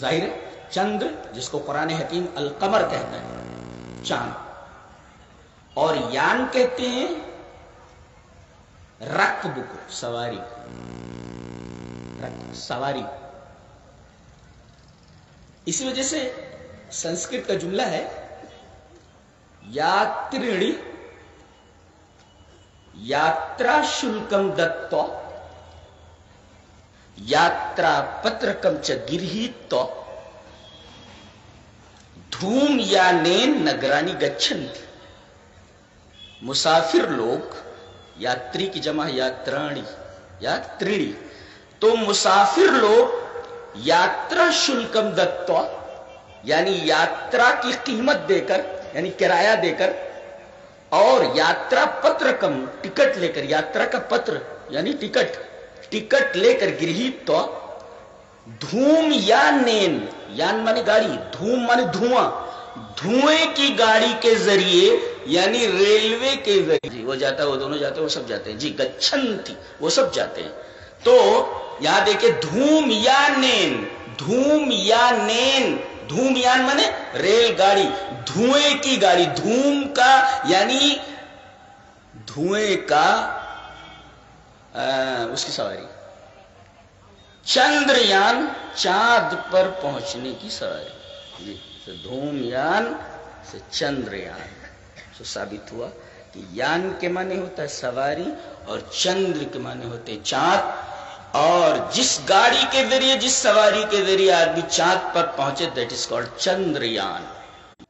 ظاہر ہے چندر جس کو قرآن حکیم القمر کہتا ہے چاند، اور یان کہتے ہیں رکب کو، سواری سواری۔ اسی وجہ سے سنسکرت کا جملہ ہے یاتریڑی یاترا شلکم دتو یاترا پترکم چ گرہیت دھوم یا نین نگرانی گچھنتی۔ مسافر لوگ، یاتری کی جمع یاترانی یاتریڑی، تو مسافر لوگ یاترا شلکم دتو یعنی یاترا کی قیمت دے کر، یعنی کرایہ دے کر، اور یاترا پترکم ٹکٹ لے کر، یاترا کا پتر یعنی ٹکٹ لے کر گرہیت تو دھوم یا نین، یان مانے گاڑی، دھوم مانے دھواں، دھوئیں کی گاڑی کے ذریعے یعنی ریلوے کے ذریعے، جی وہ جاتا ہے، وہ دونوں جاتے ہیں، وہ سب جاتے ہیں، جی گچھنتی وہ سب جاتے ہیں۔ تو یہاں دیکھیں دھوم یا نین، دھوم یا نین، دھوم یان مانے ریل گاڑی، دھوئیں کی گاڑی، دھوم کا یعنی دھوئیں کا اس کی سواری، چندریان چاند پر پہنچنے کی سواری، جی دھوم یان سے چندریان سے ثابت ہوا کہ یان کے معنی ہوتا ہے سواری اور چندر کے معنی ہوتے ہیں چاند، اور جس گاڑی کے ذریعے، جس سواری کے ذریعے آدمی چاند پر پہنچے دیٹ از کالڈ چندریان۔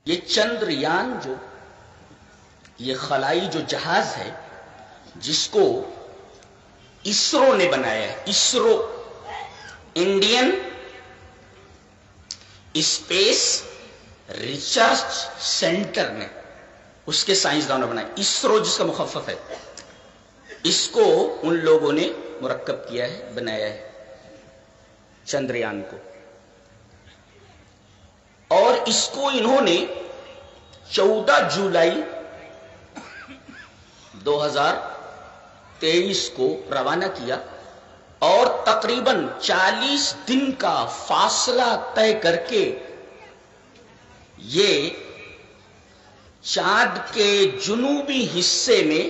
یہ چندریان جو یہ خلائی جو جہاز ہے جس کو اسرو نے بنایا ہے، ISRO Indian space research centre نے، اس کے سائنسدانوں نے بنایا، اسرو جس کا مخفف ہے، اس کو ان لوگوں نے مرکب کیا ہے، بنایا ہے چندریان کو، اور اس کو انہوں نے 14 جولائی 2023 کو روانہ کیا، اور تقریباً 40 دن کا فاصلہ طے کر کے یہ چاند کے جنوبی حصے میں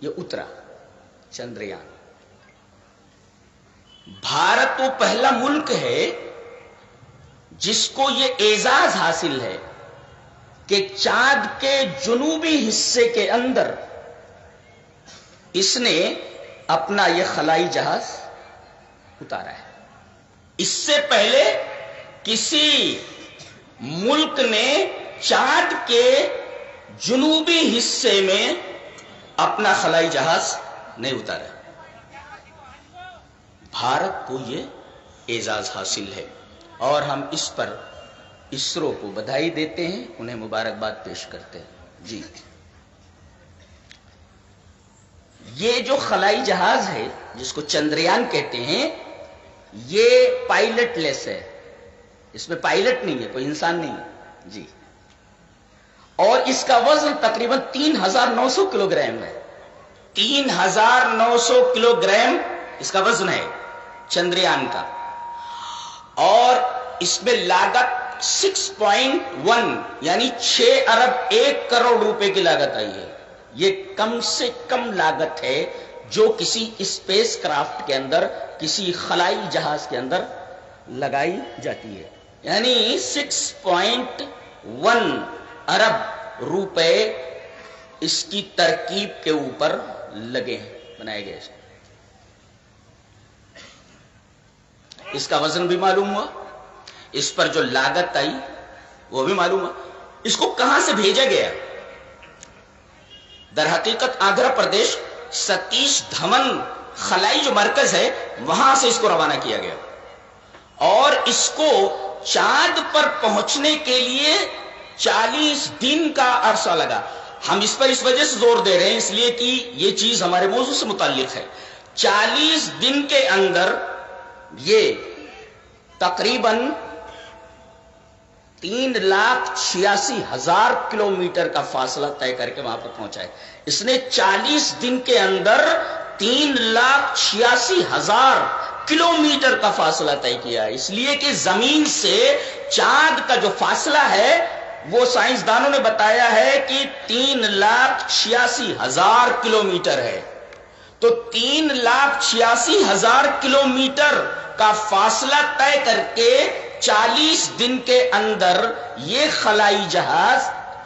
یہ اترا چندریان۔ بھارت وہ پہلا ملک ہے جس کو یہ اعزاز حاصل ہے کہ چاند کے جنوبی حصے کے اندر اس نے اپنا یہ خلائی جہاز اتارا ہے۔ اس سے پہلے کسی ملک نے چاند کے جنوبی حصے میں اپنا خلائی جہاز نہیں اتارا۔ بھارت کو یہ اعزاز حاصل ہے، اور ہم اس پر اسرو کو بدھائی دیتے ہیں، انہیں مبارکباد پیش کرتے ہیں۔ جی یہ جو خلائی جہاز ہے جس کو چندریان کہتے ہیں، یہ پائلٹ لیس ہے، اس میں پائلٹ نہیں ہے، کوئی انسان نہیں ہے جی، اور اس کا وزن تقریباً 3900 کلو گرام ہے، 3900 کلو گرام اس کا وزن ہے چندریان کا، اور اس میں لاگت 6.1 یعنی 6 ارب 1 کروڑ روپے کی لاگت آئی ہے۔ یہ کم سے کم لاگت ہے جو کسی اسپیس کرافٹ کے اندر، کسی خلائی جہاز کے اندر لگائی جاتی ہے، یعنی 6.1 ارب روپے اس کی ترکیب کے اوپر لگے ہیں، بنائے گئے۔ اس کا وزن بھی معلوم ہوا، اس پر جو لاگت آئی وہ بھی معلوم ہوا۔ اس کو کہاں سے بھیجا گیا؟ در حقیقت آندھرا پردیش ستیش دھون خلائی جو مرکز ہے وہاں سے اس کو روانہ کیا گیا، اور اس کو چاند پر پہنچنے کے لیے 40 دن کا عرصہ لگا۔ ہم اس پر اس وجہ سے زور دے رہے ہیں اس لیے کہ یہ چیز ہمارے موضوع سے متعلق ہے۔ 40 دن کے اندر یہ تقریباً 3,86,000 کلومیٹر کا فاصلہ طے کر کے وہاں پر پہنچا ہے۔ اس نے 40 دن کے اندر 3,86,000 کلومیٹر کا فاصلہ طے کیا ہے، اس لیے کہ زمین سے چاند کا جو فاصلہ ہے وہ سائنسدانوں نے بتایا ہے کہ 3,86,000 کلومیٹر ہے۔ تو 3,86,000 کلومیٹر کا فاصلہ طے کر کے 40 دن کے اندر یہ خلائی جہاز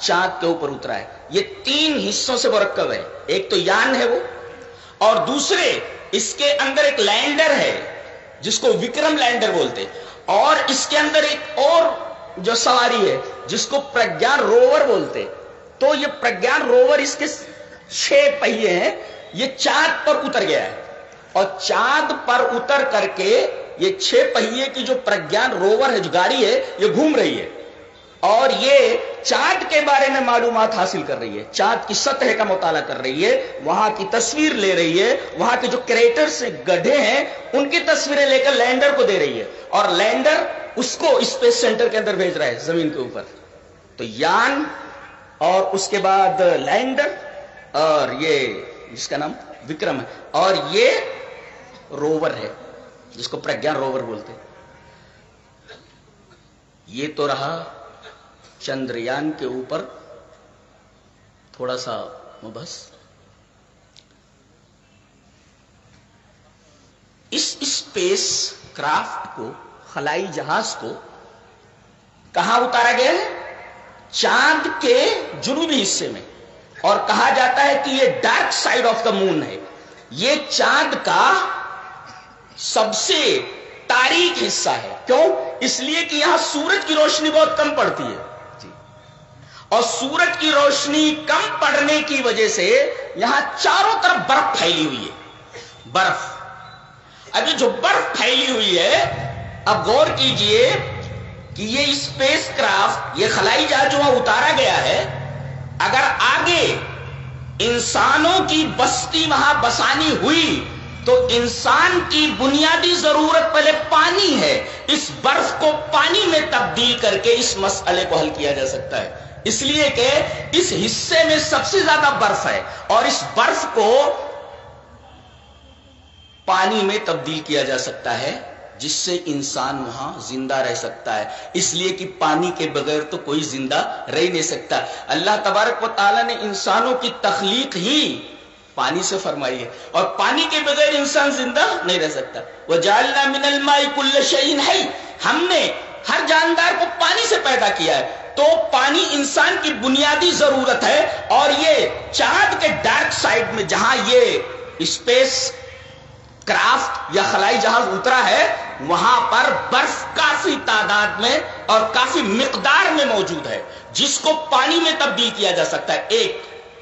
چاند کے اوپر اترا ہے۔ یہ 3 حصوں سے مرکب ہے، ایک تو یان ہے وہ، اور دوسرے اس کے اندر ایک لینڈر ہے جس کو وکرم لینڈر بولتے، اور اس کے اندر ایک اور جو سواری ہے جس کو پرگیان روور بولتے۔ تو یہ پرگیان روور اس کے 6 پہیے ہیں، یہ چاند پر اتر گیا ہے، اور چاند پر اتر کر کے یہ 6 پہیے کی جو پرگیان روور ہے، جو گاڑی ہے، یہ گھوم رہی ہے اور یہ چاند کے بارے میں معلومات حاصل کر رہی ہے، چاند کی سطح کا مطالعہ کر رہی ہے، وہاں کی تصویر لے رہی ہے، وہاں کے جو کریٹر سے گڈھے ہیں ان کی تصویریں لے کر لینڈر کو دے رہی ہے، اور لینڈر اس کو اسپیس سینٹر کے اندر بھیج رہا ہے زمین کے اوپر۔ تو یان اور اس کے بعد لینڈر اور یہ جس کا نام وکرم ہے، اور یہ روور ہے جس کو پرگیان روور بولتے۔ یہ تو رہا چندریان کے اوپر تھوڑا سا مبحث۔ اس اسپیس کرافٹ کو، خلائی جہاز کو کہاں اتارا گیا ہے؟ چاند کے جنوبی حصے میں، اور کہا جاتا ہے کہ یہ ڈارک سائڈ آف دا مون ہے، یہ چاند کا سب سے تاریک حصہ ہے۔ کیوں؟ اس لیے کہ یہاں سورج کی روشنی بہت کم پڑتی ہے، اور سورج کی روشنی کم پڑنے کی وجہ سے یہاں چاروں طرف برف پھیلی ہوئی ہے، برف۔ اب یہ جو برف پھیلی ہوئی ہے، اب غور کیجئے کہ یہ اسپیس کرافٹ، یہ خلائی جہاز جو وہاں اتارا گیا ہے، اگر آگے انسانوں کی بستی وہاں بسانی ہوئی تو انسان کی بنیادی ضرورت پہلے پانی ہے، اس برف کو پانی میں تبدیل کر کے اس مسئلے کو حل کیا جا سکتا ہے، اس لیے کہ اس حصے میں سب سے زیادہ برف ہے، اور اس برف کو پانی میں تبدیل کیا جا سکتا ہے جس سے انسان وہاں زندہ رہ سکتا ہے، اس لیے کہ پانی کے بغیر تو کوئی زندہ رہ نہیں سکتا۔ اللہ تبارک و تعالی نے انسانوں کی تخلیق ہی پانی سے فرمائی ہے، اور پانی کے بغیر انسان زندہ نہیں رہ سکتا۔ وَجَعَلْنَا مِنَ الْمَاءِ كُلَّ شَيْءٍ حَيٍّ، ہم نے ہر جاندار کو پانی سے پیدا کیا ہے، تو پانی انسان کی بنیادی ضرورت ہے، اور یہ چاند کے ڈارک سائڈ میں جہاں یہ اسپیس کرافٹ یا خلائی جہاز اترا ہے، وہاں پر برف کافی تعداد میں اور کافی مقدار میں موجود ہے جس کو پانی میں تبدیل کیا جا سکتا ہے۔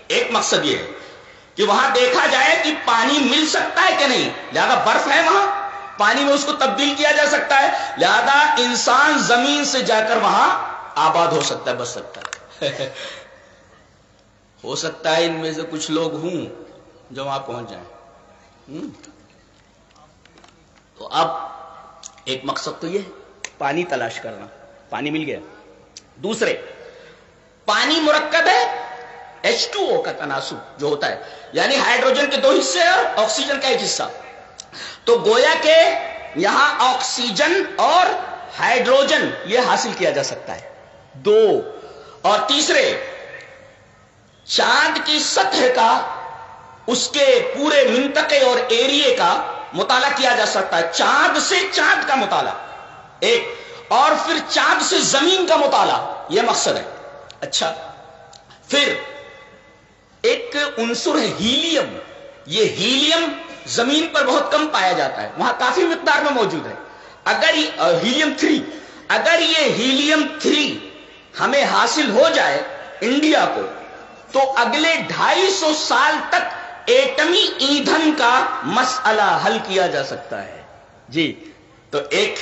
ایک مقصد یہ ہے کہ وہاں دیکھا جائے کہ پانی مل سکتا ہے کہ نہیں، لہذا برف ہے وہاں، پانی میں اس کو تبدیل کیا جا سکتا ہے، لہذا انسان زمین سے جا کر وہاں آباد ہو سکتا ہے، بچ سکتا ہے۔ ہو سکتا ہے ان میں سے کچھ لوگ ہوں جو وہاں پہنچ جائیں۔ تو اب ایک مقصد تو یہ ہے پانی تلاش کرنا، پانی مل گیا۔ دوسرے، پانی مرکب ہے H2O کا تناسب جو ہوتا ہے، یعنی ہائیڈروجن کے 2 حصے اور آکسیجن کا 1 حصہ، تو گویا کہ یہاں آکسیجن اور ہائیڈروجن یہ حاصل کیا جا سکتا ہے 2۔ اور تیسرے، چاند کی سطح کا، اس کے پورے منطقے اور ایریے کا مطالعہ کیا جا سکتا ہے، چاند سے چاند کا مطالعہ ایک، اور پھر چاند سے زمین کا مطالعہ، یہ مقصد ہے۔ اچھا، پھر ایک عنصر ہے ہیلیم، یہ ہیلیم زمین پر بہت کم پایا جاتا ہے، وہاں کافی مقدار میں موجود ہے۔ اگر ہیلیم 3، اگر یہ ہیلیم 3 ہمیں حاصل ہو جائے انڈیا کو، تو اگلے 250 سال تک ایٹمی ایندھن کا مسئلہ حل کیا جا سکتا ہے جی۔ تو ایک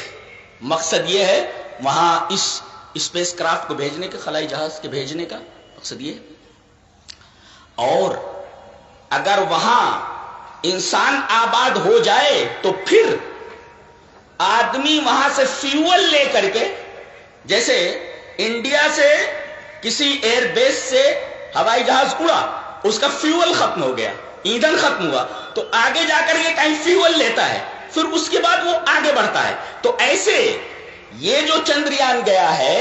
مقصد یہ ہے وہاں اس اسپیس کرافٹ کو بھیجنے کا، خلائی جہاز کے بھیجنے کا مقصد یہ ہے۔ اور اگر وہاں انسان آباد ہو جائے تو پھر آدمی وہاں سے فیول لے کر کے، جیسے انڈیا سے کسی ایئر بیس سے ہوائی جہاز اڑا، اس کا فیول ختم ہو گیا، ایندھن ختم ہوا، تو آگے جا کر یہ کہیں فیول لیتا ہے، پھر اس کے بعد وہ آگے بڑھتا ہے. تو ایسے یہ جو چندریان گیا ہے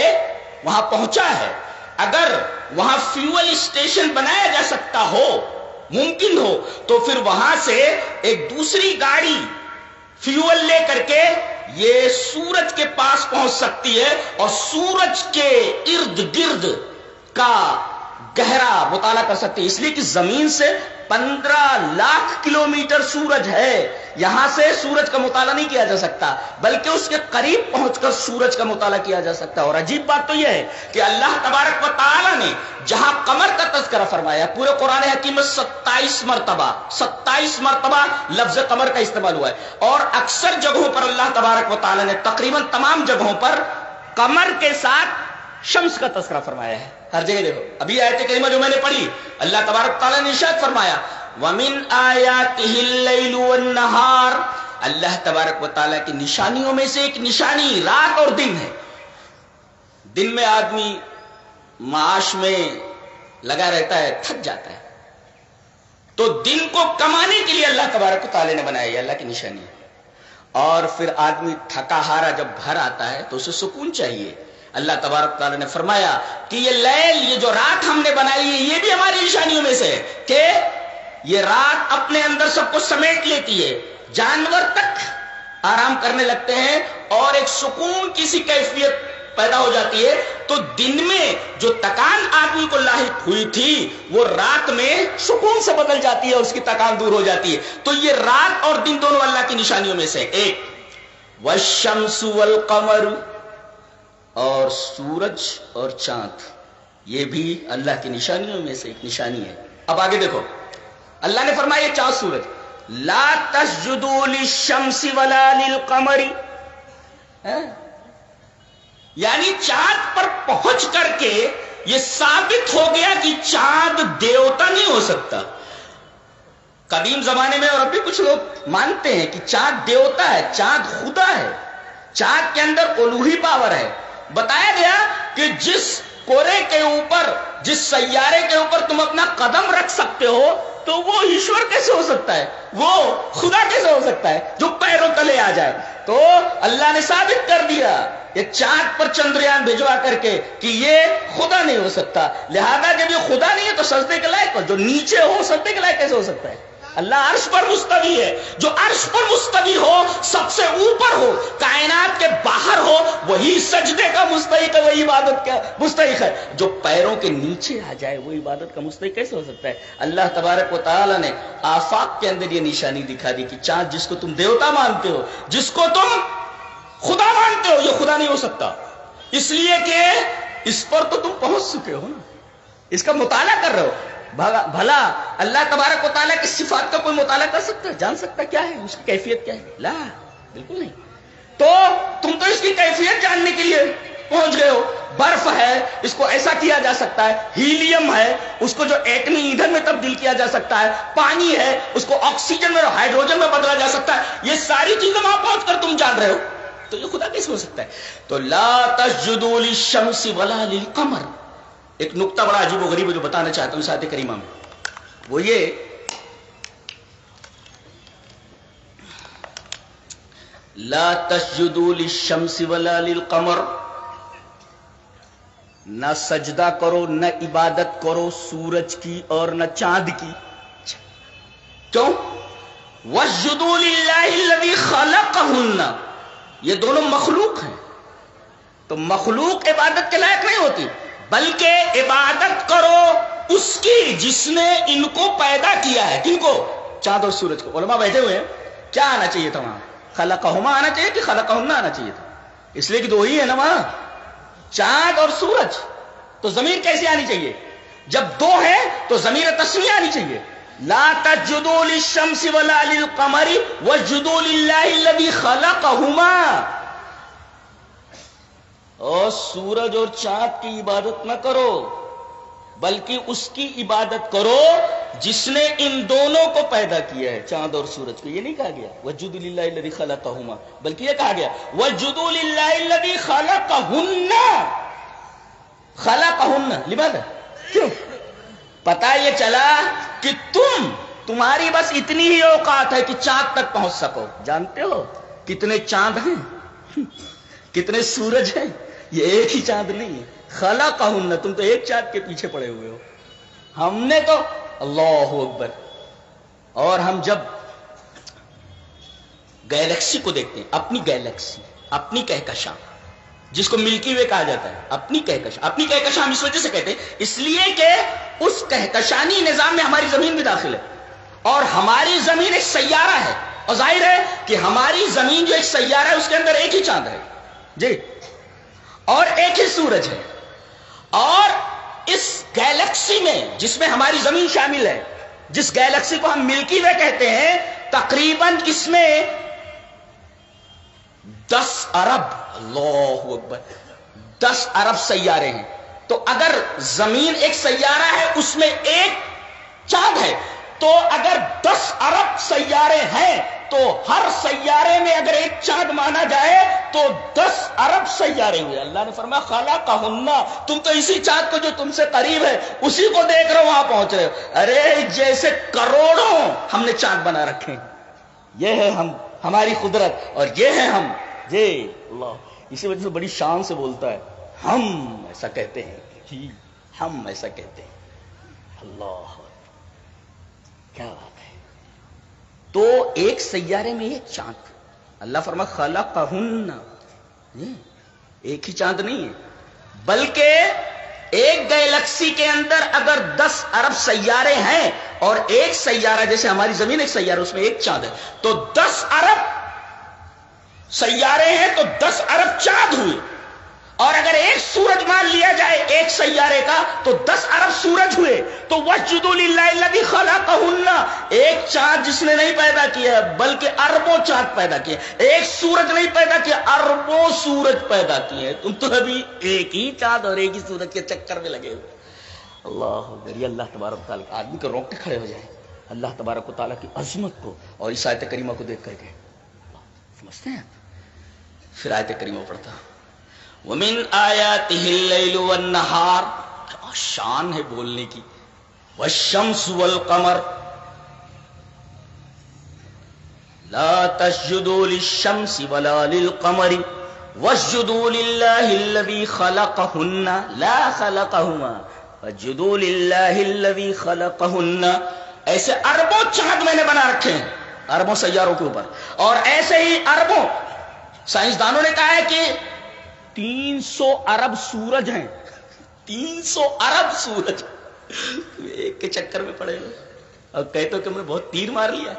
وہاں پہنچا ہے، اگر وہاں فیول اسٹیشن بنایا جا سکتا ہو، ممکن ہو، تو پھر وہاں سے ایک دوسری گاڑی فیول لے کر کے یہ سورج کے پاس پہنچ سکتی ہے اور سورج کے ارد گرد کا گہرا مطالعہ کر سکتی ہے. اس لیے کہ زمین سے 15 لاکھ کلومیٹر سورج ہے، یہاں سے سورج کا مطالعہ نہیں کیا جا سکتا، بلکہ اس کے قریب پہنچ کر سورج کا مطالعہ کیا جا سکتا ہے. اور عجیب بات تو یہ ہے کہ اللہ تبارک و تعالی نے جہاں قمر کا تذکرہ فرمایا، پورے قرآن حکیم میں 27 مرتبہ لفظ قمر کا استعمال ہوا ہے، اور اکثر جگہوں پر اللہ تبارک و تعالی نے تقریباً تمام جگہوں پر قمر کے ساتھ شمس کا تذکرہ فرمایا ہے. ہر جگہ دیکھو، ابھی آیت کریمہ جو میں نے پڑھی، اللہ تبارک تعالیٰ نے ارشاد فرمایا وَمِنْ آيَاتِهِ اللَّيْلُ وَالنَّهَارُ، اللہ تبارک و تعالیٰ کی نشانیوں میں سے ایک نشانی رات اور دن ہے. دن میں آدمی معاش میں لگا رہتا ہے، تھک جاتا ہے، تو دن کو کمانے کے لیے اللہ تبارک و تعالیٰ نے بنایا، یہ اللہ کی نشانی ہے. اور پھر آدمی تھکا ہارا جب گھر آتا ہے تو اسے سکون چاہیے. اللہ تبارک تعالیٰ نے فرمایا کہ یہ لیل، یہ جو رات ہم نے بنائی ہے، یہ بھی ہماری نشانیوں میں سے ہے کہ یہ رات اپنے اندر سب کو سمیٹ لیتی ہے، جانور تک آرام کرنے لگتے ہیں اور ایک سکون کی سی کیفیت پیدا ہو جاتی ہے. تو دن میں جو تکان آدمی کو لاحق ہوئی تھی وہ رات میں سکون سے بدل جاتی ہے، اس کی تکان دور ہو جاتی ہے. تو یہ رات اور دن دونوں اللہ کی نشانیوں میں سے ایک. والشمس والقمر، اور سورج اور چاند، یہ بھی اللہ کی نشانیوں میں سے ایک نشانی ہے. اب آگے دیکھو، اللہ نے فرمایا چاند سورج، لا تسجدوا للشمس ولا للقمر، یعنی چاند پر پہنچ کر کے یہ ثابت ہو گیا کہ چاند دیوتا نہیں ہو سکتا. قدیم زمانے میں اور اب بھی کچھ لوگ مانتے ہیں کہ چاند دیوتا ہے، چاند خدا ہے، چاند کے اندر الوہی پاور ہے. بتایا گیا کہ جس کورے کے اوپر، جس سیارے کے اوپر تم اپنا قدم رکھ سکتے ہو، تو وہ ایشور کیسے ہو سکتا ہے، وہ خدا کیسے ہو سکتا ہے جو پیروں تلے آ جائے. تو اللہ نے ثابت کر دیا یہ چاند پر چندریان بھیجوا کر کے کہ یہ خدا نہیں ہو سکتا. لہذا جب یہ خدا نہیں ہے تو سجدے کے لائق ہو، جو نیچے ہو سجدے کے لائق کیسے ہو سکتا ہے؟ اللہ عرش پر مستوی ہے، جو عرش پر مستوی ہو، سب سے اوپر ہو، کائنات کے باہر ہو، وہی سجدے کا مستحق ہے، وہی عبادت کا مستحق ہے. جو پیروں کے نیچے آ جائے وہ عبادت کا مستحق کیسے ہو سکتا ہے؟ اللہ تبارک و تعالی نے آفاق کے اندر یہ نشانی دکھا دی کہ چاند جس کو تم دیوتا مانتے ہو، جس کو تم خدا مانتے ہو، یہ خدا نہیں ہو سکتا. اس لیے کہ اس پر تو تم پہنچ چکے ہو نا، اس کا مطالعہ کر رہے ہو. بھلا اللہ تبارک و تعالیٰ کی صفات کا کوئی مطالعہ کر سکتا ہے، جان سکتا کیا ہے، اس کی کیفیت کیا ہے؟ لا، بالکل نہیں. تو تم تو اس کی کیفیت جاننے کے لیے پہنچ گئے ہو. برف ہے، اس کو ایسا کیا جا سکتا ہے. ہیلیم ہے، اس کو جو ایٹمی ایندھن میں تبدیل کیا جا سکتا ہے. پانی ہے، اس کو آکسیجن میں اور ہائیڈروجن میں بدلا جا سکتا ہے. یہ ساری چیزیں وہاں پہنچ کر تم جان رہے ہو، تو یہ خدا کیسے ہو سکتا ہے؟ تو لا تسجدوا للشمس ولا للقمر. ایک نقطہ بڑا عجیب و غریب ہے جو بتانا چاہتا ہوں اس آیت کریمہ میں، وہ یہ لا تسجدوا للشمس ولا للقمر، نہ سجدہ کرو، نہ عبادت کرو سورج کی اور نہ چاند کی. کیوں؟ واسجدوا للہ الذی خلقہن، یہ دونوں مخلوق ہیں، تو مخلوق عبادت کے لائق نہیں ہوتی، بلکہ عبادت کرو اس کی جس نے ان کو پیدا کیا ہے. کن کو؟ چاند اور سورج کو. علماء بیٹھے ہوئے ہیں، کیا آنا چاہیے تھا وہاں؟ خلقہما آنا چاہیے کہ خلقہن آنا چاہیے تھا؟ اس لیے کہ دو ہی ہے نا وہاں، چاند اور سورج. تو ضمیر کیسے آنی چاہیے؟ جب دو ہے تو ضمیر تسنیہ آنی چاہیے. لا تسجدوا للشمس ولا للقمر واسجدوا للہ الذی خلقہما. اور سورج اور چاند کی عبادت نہ کرو، بلکہ اس کی عبادت کرو جس نے ان دونوں کو پیدا کیا ہے، چاند اور سورج کو. یہ نہیں کہا گیا واسجدوا للہ الذی خلقہما، بلکہ یہ کہا گیا واسجدوا للہ الذی خلقہن. خلقہن لماذا؟ کیوں؟ پتہ یہ چلا کہ تم تمہاری بس اتنی ہی اوقات ہے کہ چاند تک پہنچ سکو. جانتے ہو کتنے چاند ہیں, کتنے سورج ہیں؟ یہ ایک ہی چاند نہیں ہے. خلقہن, تم تو ایک چاند کے پیچھے پڑے ہوئے ہو. ہم نے تو اللہ اکبر. اور ہم جب گیلیکسی کو دیکھتے ہیں, اپنی گیلیکسی, اپنی کہکشاں, جس کو ملکی وے کہا جاتا ہے, اپنی کہکشاں. اپنی کہکشاں ہم اس وجہ سے کہتے ہیں اس لیے کہ اس کہکشانی نظام میں ہماری زمین بھی داخل ہے, اور ہماری زمین ایک سیارہ ہے, اور ظاہر ہے کہ ہماری زمین جو ایک سیارہ ہے اس کے اندر ایک ہی چاند ہے جی, اور ایک ہی سورج ہے. اور اس گیلیکسی میں جس میں ہماری زمین شامل ہے, جس گیلیکسی کو ہم ملکی وے کہتے ہیں, تقریباً اس میں 10 ارب, اللہ اکبر, 10 ارب سیارے ہیں. تو اگر زمین ایک سیارہ ہے, اس میں ایک چاند ہے, تو اگر 10 ارب سیارے ہیں تو ہر سیارے میں اگر ایک چاند مانا جائے تو 10 ارب سیارے ہوئے. اللہ نے فرمایا خلقہن, تم تو اسی چاند کو جو تم سے قریب ہے اسی کو دیکھ رہے ہو, وہاں پہنچ رہے ہو. ارے جیسے کروڑوں ہم نے چاند بنا رکھے ہیں. یہ ہے ہماری قدرت, اور یہ ہے ہم جی اللہ. اسی وجہ سے بڑی شان سے بولتا ہے, ہم ایسا کہتے ہیں جی, ہم ایسا کہتے ہیں. اللہ کیا بات ہے. تو ایک سیارے میں ایک چاند. اللہ فرما خلقہن, ایک ہی چاند نہیں ہے, بلکہ ایک گیلیکسی کے اندر اگر 10 ارب سیارے ہیں اور ایک سیارہ جیسے ہماری زمین ایک سیارہ, اس میں ایک چاند ہے, تو 10 ارب سیارے ہیں تو 10 ارب چاند ہوئے. اور اگر ایک سورج مان لیا جائے ایک سیارے کا تو 10 ارب سورج ہوئے. تو واسجدوا للہ الذی خلقہن, ایک چاند جس نے نہیں پیدا کیا بلکہ اربوں چاند پیدا کیے. ایک سورج نہیں پیدا کیا, اربوں سورج پیدا کیے. تم تو ابھی ایک ہی چاند اور ایک ہی سورج کے چکر میں لگے ہوئے. اللہ اکبر. اللہ تبارک و تعالیٰ, آدمی کو روکتے کھڑے ہو جائیں اللہ تبارک و تعالیٰ کی عظمت کو اور اس آیت کریمہ کو دیکھ کر کے. سمجھتے ہیں؟ پھر آیت کریمہ پڑھتا, وَمِنْ آيَاتِهِ اللَّيْلُ وَالنَّهَارُ, کیا شان ہے بولنے کی. وَالشَّمْسُ وَالْقَمَرُ لَا تَسْجُدُوا لِلشَّمْسِ وَلَا لِلْقَمَرِ وَاسْجُدُوا لِلَّهِ الَّذِي خَلَقَهُنَّ لَا خَلَقَهُمَا وَاسْجُدُوا لِلَّهِ الَّذِي خَلَقَهُنَّ. ایسے اربوں چاند میں نے بنا رکھے ہیں اربوں سیاروں کے اوپر, اور ایسے ہی اربوں, سائنسدانوں نے کہا ہے کہ 300 ارب سورج ہیں. 300 ارب سورج ایک کے چکر میں پڑے ہوئے, اور کہتے ہو کہ میں بہت تیر مار لیا.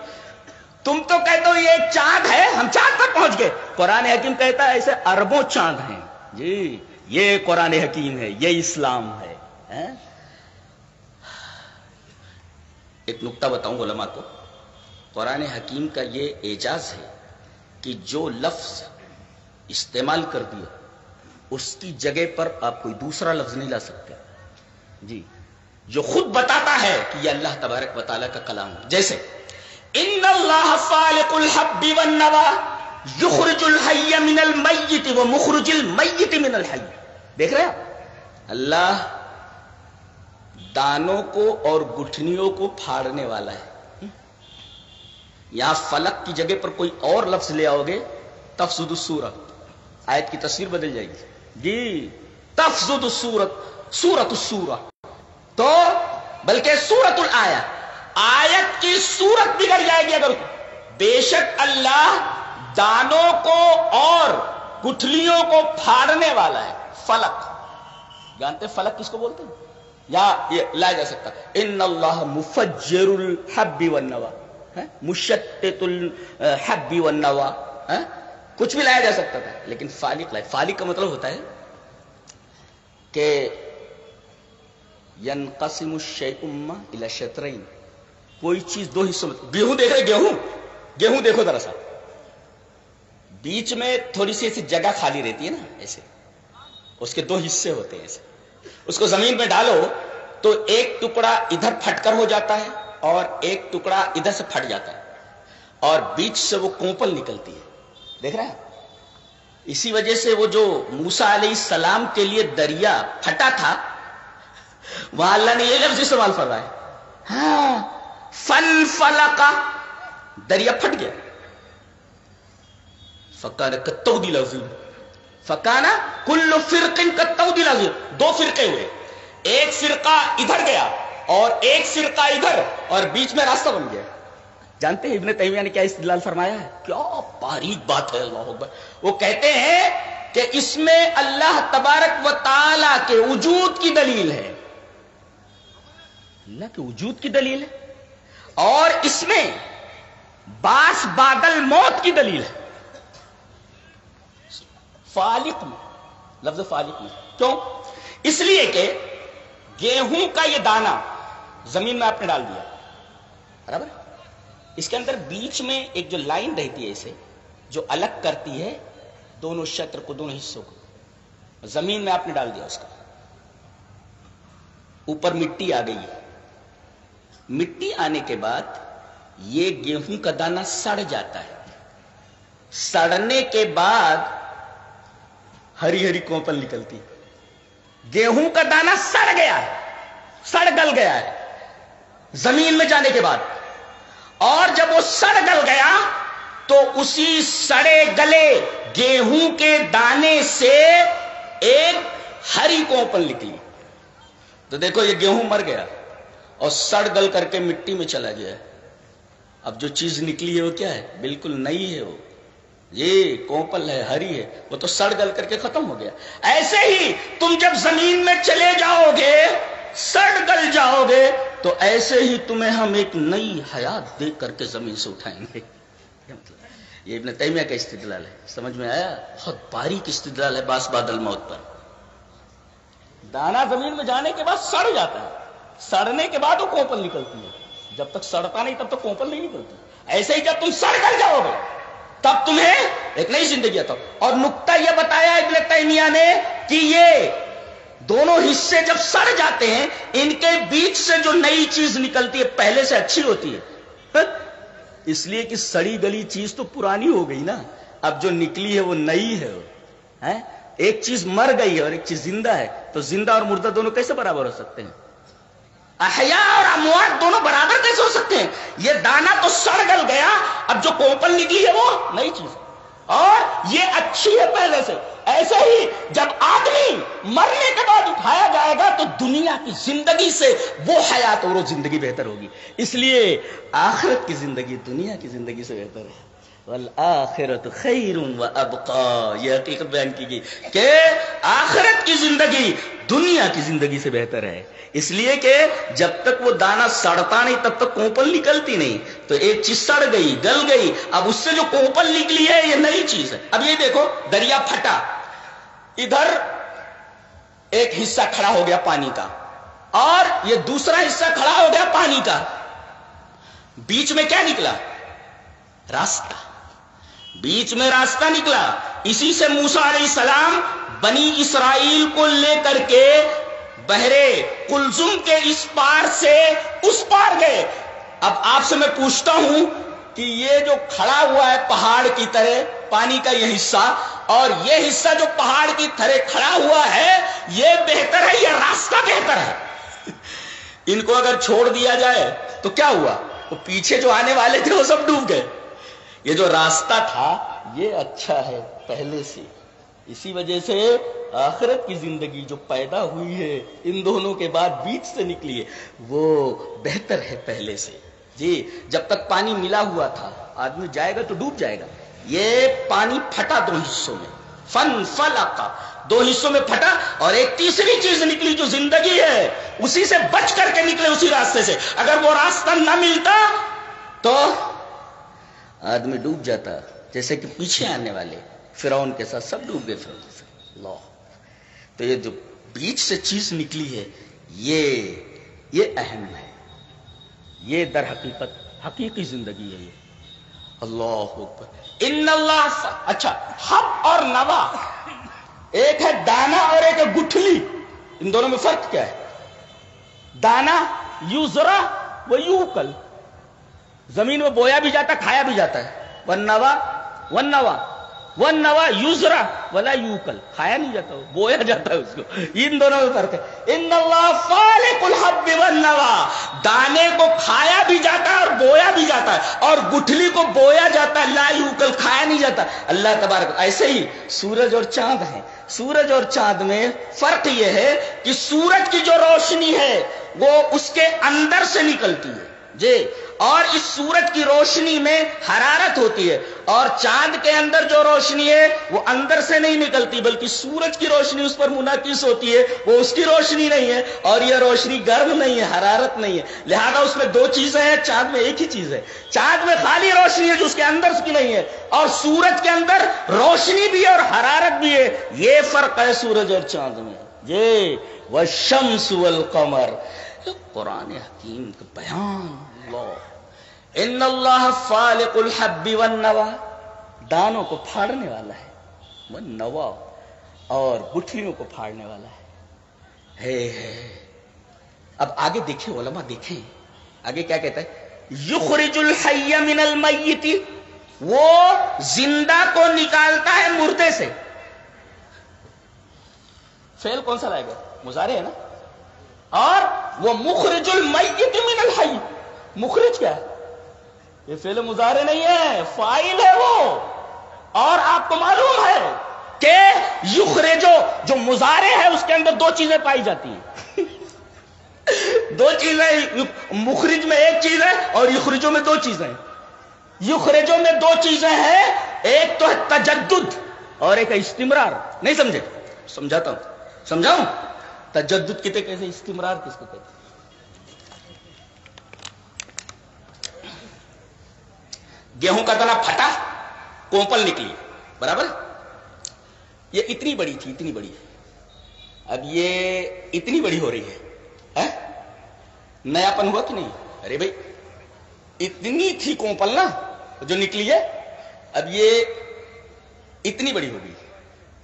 تم تو کہتے ہو یہ چاند ہے, ہم چاند تک پہنچ گئے. قرآن حکیم کہتا ہے ایسے اربوں چاند ہیں جی. یہ قرآن حکیم ہے, یہ اسلام ہے. ایک نکتہ بتاؤں علماء کو, قرآن حکیم کا یہ اعجاز ہے کہ جو لفظ استعمال کر دیا اس کی جگہ پر آپ کوئی دوسرا لفظ نہیں لا سکتے جی, جو خود بتاتا ہے کہ یہ اللہ تبارک و تعالیٰ کا کلام ہے. جیسے ان اللہ فالق الحب والنوى یخرج الحی من المیت ومخرج المیت من الحی. دیکھ رہے ہیں اللہ دانوں کو اور گٹھنیوں کو پھاڑنے والا ہے. یہاں فلک کی جگہ پر کوئی اور لفظ لے آؤ گے تفسد السورہ, آیت کی تصویر بدل جائے گی جی. تفسد السورت, سورت السورہ, تو بلکہ سورت الآیہ, آیت کی صورت بگڑ جائے گی اگر. بے شک اللہ دانوں کو اور گٹھلیوں کو پھاڑنے والا ہے. فلک جانتے فلک کس کو بولتے ہیں؟ یا یہ لایا جا سکتا ان اللہ مفجر الحب والنوى, مشتت الحب والنوى, کچھ بھی لایا جا سکتا تھا, لیکن فالق لائے. فالق کا مطلب ہوتا ہے کہ ینقسم الشیء الی شطرین, کوئی چیز دو حصوں میں. گیہوں دیکھ رہے, گیہوں دیکھو ذرا سا, بیچ میں تھوڑی سی ایسی جگہ خالی رہتی ہے نا, ایسے اس کے 2 حصے ہوتے ہیں. ایسے اس کو زمین میں ڈالو تو ایک ٹکڑا ادھر پھٹ کر ہو جاتا ہے اور ایک ٹکڑا ادھر سے پھٹ جاتا ہے, اور بیچ سے وہ کوپل نکلتی ہے. دیکھ رہے ہیں؟ اسی وجہ سے وہ جو موسیٰ علیہ السلام کے لیے دریا پھٹا تھا, وہاں اللہ نے یہ لفظ استعمال فرمایا ہے, ہاں فنفلق، دریا پھٹ گیا، فکان کالطود العظیم، فکان کل فرق کالطود العظیم، دو فرقے ہوئے، ایک فرقہ ادھر گیا اور ایک فرقہ ادھر، اور بیچ میں راستہ بن گیا۔ جانتے ہیں ابن تیمیہ نے کیا استدلال فرمایا ہے؟ کیا باریک بات ہے، اللہ اکبر۔ وہ کہتے ہیں کہ اس میں اللہ تبارک و تعالی کے وجود کی دلیل ہے، اللہ کے وجود کی دلیل ہے، اور اس میں باس بادل موت کی دلیل ہے، فالق میں، لفظ فالق میں۔ کیوں؟ اس لیے کہ گیہوں کا یہ دانہ زمین میں آپ نے ڈال دیا، برابر، اس کے اندر بیچ میں ایک جو لائن رہتی ہے اسے جو الگ کرتی ہے دونوں شطر کو، دونوں حصوں کو، زمین میں آپ نے ڈال دیا اس کا، اوپر مٹی آ گئی ہے، مٹی آنے کے بعد یہ گیہوں کا دانہ سڑ جاتا ہے، سڑنے کے بعد ہری ہری کوپل نکلتی، گیہوں کا دانہ سڑ گیا ہے، سڑ گل گیا ہے زمین میں جانے کے بعد، اور جب وہ سڑ گل گیا تو اسی سڑے گلے گیہوں کے دانے سے ایک ہری کوپل نکلی، تو دیکھو یہ گیہوں مر گیا اور سڑ گل کر کے مٹی میں چلا گیا، اب جو چیز نکلی ہے وہ کیا ہے؟ بالکل نئی ہے، وہ یہ کوپل ہے، ہری ہے، وہ تو سڑ گل کر کے ختم ہو گیا۔ ایسے ہی تم جب زمین میں چلے جاؤ گے، سڑ گل جاؤ گے، تو ایسے ہی تمہیں ہم ایک نئی حیات دے کر کے زمین سے اٹھائیں گے۔ یہ ابن تیمیہ کا استدلال ہے، سمجھ میں آیا؟ بہت باریک استدلال ہے باس بادل موت پر۔ دانا زمین میں جانے کے بعد سڑ جاتا ہے، سڑنے کے بعد وہ کوپل نکلتی ہے، جب تک سڑتا نہیں تب تک کوپل نہیں نکلتی۔ ایسے ہی جب تم سڑ گل جاؤ گے تب تمہیں ایک نئی زندگی آتا۔ اور نقطہ یہ بتایا ابن تیمیہ نے کہ یہ دونوں حصے جب سڑ جاتے ہیں، ان کے بیچ سے جو نئی چیز نکلتی ہے پہلے سے اچھی ہوتی ہے، اس لیے کہ سڑی گلی چیز تو پرانی ہو گئی نا، اب جو نکلی ہے وہ نئی ہے۔ ایک چیز مر گئی ہے اور ایک چیز زندہ ہے، تو زندہ اور مردہ دونوں کیسے برابر ہو سکتے ہیں؟ احیاء اور اموات دونوں برابر کیسے ہو سکتے ہیں؟ یہ دانا تو سڑ گل گیا، اب جو کوپل نکلی ہے وہ نئی چیز ہے اور یہ اچھی ہے پہلے سے۔ ایسے ہی جب آدمی مرنے کے بعد اٹھایا جائے گا تو دنیا کی زندگی سے وہ حیات اور وہ زندگی بہتر ہوگی، اس لیے آخرت کی زندگی دنیا کی زندگی سے بہتر ہے۔ والآخرت خیر وابقا، یہ حقیقت بیان کی گئی کہ آخرت کی زندگی دنیا کی زندگی سے بہتر ہے، اس لیے کہ جب تک وہ دانا سڑتا نہیں تب تک کوپل نکلتی نہیں، تو ایک چیز سڑ گئی گل گئی، اب اس سے جو کوپل نکلی ہے یہ نئی چیز ہے۔ اب یہ دیکھو دریا پھٹا، ادھر ایک حصہ کھڑا ہو گیا پانی کا اور یہ دوسرا حصہ کھڑا ہو گیا پانی کا، بیچ میں کیا نکلا؟ راستہ، بیچ میں راستہ نکلا۔ اسی سے موسیٰ علیہ السلام بنی اسرائیل کو لے کر کے بحرے قلزم کے اس پار سے اس پار گئے۔ اب آپ سے میں پوچھتا ہوں کہ یہ جو کھڑا ہوا ہے پہاڑ کی طرح پانی کا یہ حصہ، اور یہ حصہ جو پہاڑ کی طرح کھڑا ہوا ہے، یہ بہتر ہے یا راستہ بہتر ہے؟ ان کو اگر چھوڑ دیا جائے تو کیا ہوا؟ وہ پیچھے جو آنے والے تھے وہ سب ڈوب گئے۔ یہ جو راستہ تھا یہ اچھا ہے پہلے سے، اسی وجہ سے آخرت کی زندگی جو پیدا ہوئی ہے ان دونوں کے بعد بیچ سے نکلی ہے وہ بہتر ہے پہلے سے۔ جی، جب تک پانی ملا ہوا تھا آدمی جائے گا تو ڈوب جائے گا، یہ پانی پھٹا دو حصوں میں، فنفلق، دو حصوں میں پھٹا، اور ایک تیسری چیز نکلی جو زندگی ہے، اسی سے بچ کر کے نکلے، اسی راستے سے۔ اگر وہ راستہ نہ ملتا تو آدمی ڈوب جاتا، جیسے کہ پیچھے آنے والے فرعون کے ساتھ سب ڈوب گئے فرعون کے ساتھ۔ اللہ، تو یہ جو بیچ سے چیز نکلی ہے یہ اہم ہے، یہ در حقیقت حقیقی زندگی ہے یہ۔ اللہ اکبر، ان اللہ۔ اچھا، حب اور نوا، ایک ہے دانا اور ایک ہے گٹھلی، ان دونوں میں فرق کیا ہے؟ دانا یوزرا و یوکل، زمین میں بویا بھی جاتا ہے کھایا بھی جاتا ہے، والنوا والنوا یزرا ولا یوکل، کھایا نہیں جاتا، وہ بویا جاتا ہے اس کو. ان دونوں میں فرق ہے. ان اللہ فالق الحب والنوا، دانے کو کھایا بھی جاتا ہے اور بویا بھی جاتا ہے، اور گٹھلی کو بویا جاتا ہے، لا یوکل کھایا نہیں جاتا. اللہ تبارک. ایسے ہی سورج اور چاند ہیں. سورج اور چاند میں فرق یہ ہے کہ سورج کی جو روشنی ہے وہ اس کے اندر سے نکلتی ہے جی، اور اس سورج کی روشنی میں حرارت ہوتی ہے، اور چاند کے اندر جو روشنی ہے وہ اندر سے نہیں نکلتی بلکہ سورج کی روشنی اس پر منعکس ہوتی ہے، وہ اس کی روشنی نہیں ہے، اور یہ روشنی گرم نہیں ہے، حرارت نہیں ہے. لہذا اس میں دو چیزیں ہیں، چاند میں ایک ہی چیز ہے. چاند میں خالی روشنی ہے جو اس کے اندر اس کی نہیں ہے، اور سورج کے اندر روشنی بھی ہے اور حرارت بھی ہے. یہ فرق ہے سورج اور چاند میں جی. والشمس والقمر، قرآن حکیم کا بیان. اللہ ان اللہ فالق الحب والنوا، دانوں کو پھاڑنے والا ہے، والنوا، اور گٹھلیوں کو پھاڑنے والا ہے. اب آگے دیکھیں علماء، دیکھیں آگے کیا کہتا ہے. یخرج الحی من المیت، وہ زندہ کو نکالتا ہے مردے سے. فعل کون سا لائے گا؟ مضارع ہے نا. اور وہ مخرج المیت من الحی، مخرج کیا ہے؟ یہ فعل مضارع نہیں ہے، فاعل ہے وہ. اور آپ کو معلوم ہے کہ یخرجو جو مضارع ہے اس کے اندر دو چیزیں پائی جاتی ہیں. دو چیزیں، مخرج میں ایک چیز ہے اور یخرجو میں دو چیزیں ہیں. یخرجو میں دو چیزیں ہیں، ایک تو ہے تجدد اور ایک ہے استمرار. نہیں سمجھے؟ سمجھاتا ہوں، سمجھاؤں. تجدد کہتے کیسے، استمرار کس کو کہتے؟ گیہوں کا دنا پھٹا، کومپل نکلی، برابر. یہ اتنی بڑی تھی، اتنی بڑی، اب یہ اتنی بڑی ہو رہی ہے. نیا پن ہوا کہ نہیں؟ ارے بھائی اتنی تھی کومپل نا جو نکلی ہے، اب یہ اتنی بڑی ہو گئی،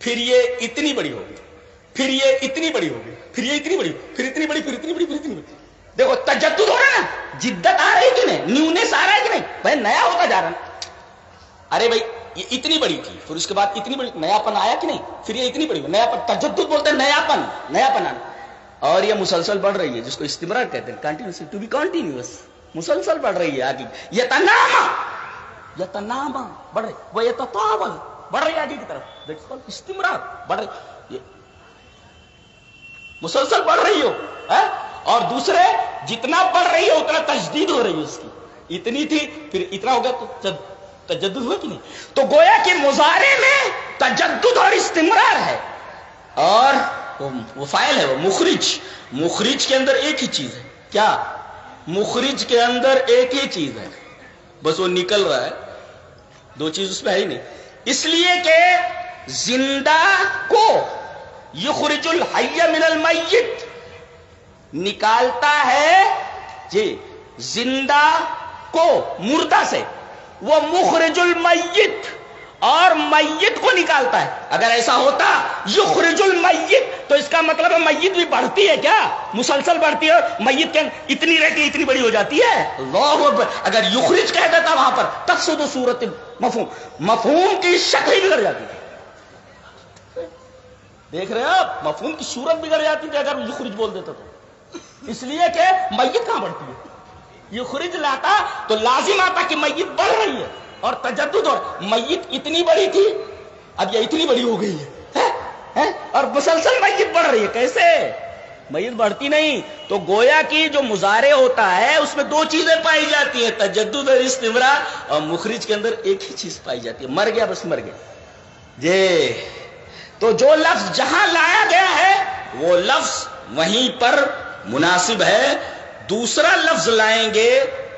پھر یہ اتنی بڑی ہو گئی، پھر یہ اتنی بڑی ہو گئی، پھر یہ اتنی بڑی، پھر اتنی بڑی، پھر اتنی بڑی، پھر اتنی بڑی. دیکھو تجدد ہو رہا ہے نا، جدت آ رہی کہ نہیں، نیونیس آ رہا ہے کہ نہیں، بھائی نیا ہوتا جا رہا ہے. ارے بھائی یہ اتنی بڑی تھی، پھر اس کے بعد اتنی بڑی، نیا پن آیا کہ نہیں، پھر یہ اتنی بڑی، نیا پن. تجدد بولتے ہیں نیا پن، نیا پن آنا. اور یہ مسلسل بڑھ رہی ہے، جس کو استمرار کہتے ہیں، کنٹینیوس، ٹو بی کنٹینیوس، مسلسل بڑھ رہی ہے آگے. یتنامہ، یتنامہ بڑھ رہی، وہ یتطاول بڑھ رہی ہے آگے کی طرف. دیٹس کالڈ استمرار، بڑھ رہی، یہ مسلسل بڑھ رہی ہو. اور دوسرے جتنا بڑھ رہی ہے اتنا تجدید ہو رہی ہے اس کی. اتنی تھی پھر اتنا ہو گیا تو تجدد ہوا کہ نہیں. تو گویا کہ مضارع میں تجدد اور استمرار ہے، اور وہ فاعل ہے، وہ مخرج. مخرج کے اندر ایک ہی چیز ہے. کیا؟ مخرج کے اندر ایک ہی چیز ہے، بس وہ نکل رہا ہے، دو چیز اس میں ہے ہی نہیں. اس لیے کہ زندہ کو یخرج الحی من المیت، نکالتا ہے جی زندہ کو مردہ سے. وہ مخرج المیت، اور میت کو نکالتا ہے. اگر ایسا ہوتا یخرج المیت تو اس کا مطلب ہے میت بھی بڑھتی ہے کیا؟ مسلسل بڑھتی ہے، میت کے اتنی رہتی ہے اتنی بڑی ہو جاتی ہے. اللہ اکبر. اگر یخرج کہہ دیتا وہاں پر تفسد صورت مفہوم، مفہوم کی شکل ہی بگڑ جاتی ہے. دیکھ رہے ہیں آپ، مفہوم کی صورت بگڑ جاتی تھی اگر یخرج بول دیتا تو. اس لیے کہ میت کہاں بڑھتی ہے، یخرج لاتا تو لازم آتا کہ میت بڑھ رہی ہے، اور تجدد. اور میت اتنی بڑی تھی، اب یہ اتنی بڑی ہو گئی ہے، اور مسلسل میت بڑھ رہی ہے. کیسے؟ میت بڑھتی نہیں. تو گویا کہ جو مضارع ہوتا ہے اس میں دو چیزیں پائی جاتی ہیں، تجدد اور استمرار. اور مخرج کے اندر ایک ہی چیز پائی جاتی ہے، مر گیا بس مر گیا جی. تو جو لفظ جہاں لایا گیا ہے وہ لفظ وہیں پر مناسب ہے. دوسرا لفظ لائیں گے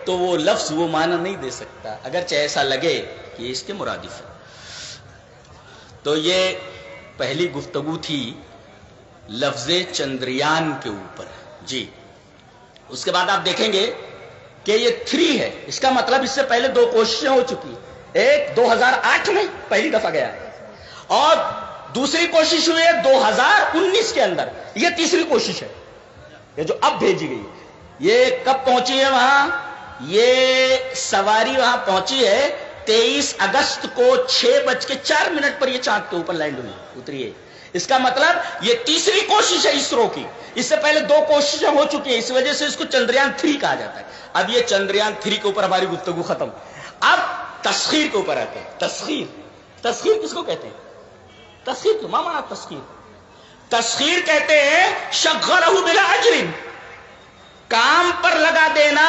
تو وہ لفظ وہ معنی نہیں دے سکتا، اگرچہ ایسا لگے کہ اس کے مرادف ہے. تو یہ پہلی گفتگو تھی لفظ چندریان کے اوپر جی. اس کے بعد آپ دیکھیں گے کہ یہ 3 ہے. اس کا مطلب اس سے پہلے 2 کوششیں ہو چکی. ایک 2008 میں پہلی دفعہ گیا ہے، اور دوسری کوشش ہوئی ہے 2019 کے اندر. یہ تیسری کوشش ہے، یہ جو اب بھیجی گئی ہے. یہ کب پہنچی ہے وہاں؟ یہ سواری وہاں پہنچی ہے 23 اگست کو 6:04 پر یہ چاند کے اوپر لینڈ ہوئی اتری ہے. اس کا مطلب یہ تیسری کوشش ہے اسرو کی. اس سے پہلے 2 کوششیں ہو چکی ہیں, اس وجہ سے اس کو چندریان 3 کہا جاتا ہے. اب یہ چندریان 3 کے اوپر ہماری گفتگو ختم. اب تسخیر کے اوپر آتے ہیں. تسخیر کس کو کہتے ہیں؟ تسخیر ما معنی تسخیر؟ تسخیر کہتے ہیں شغلہ بلا اجر, کام پر لگا دینا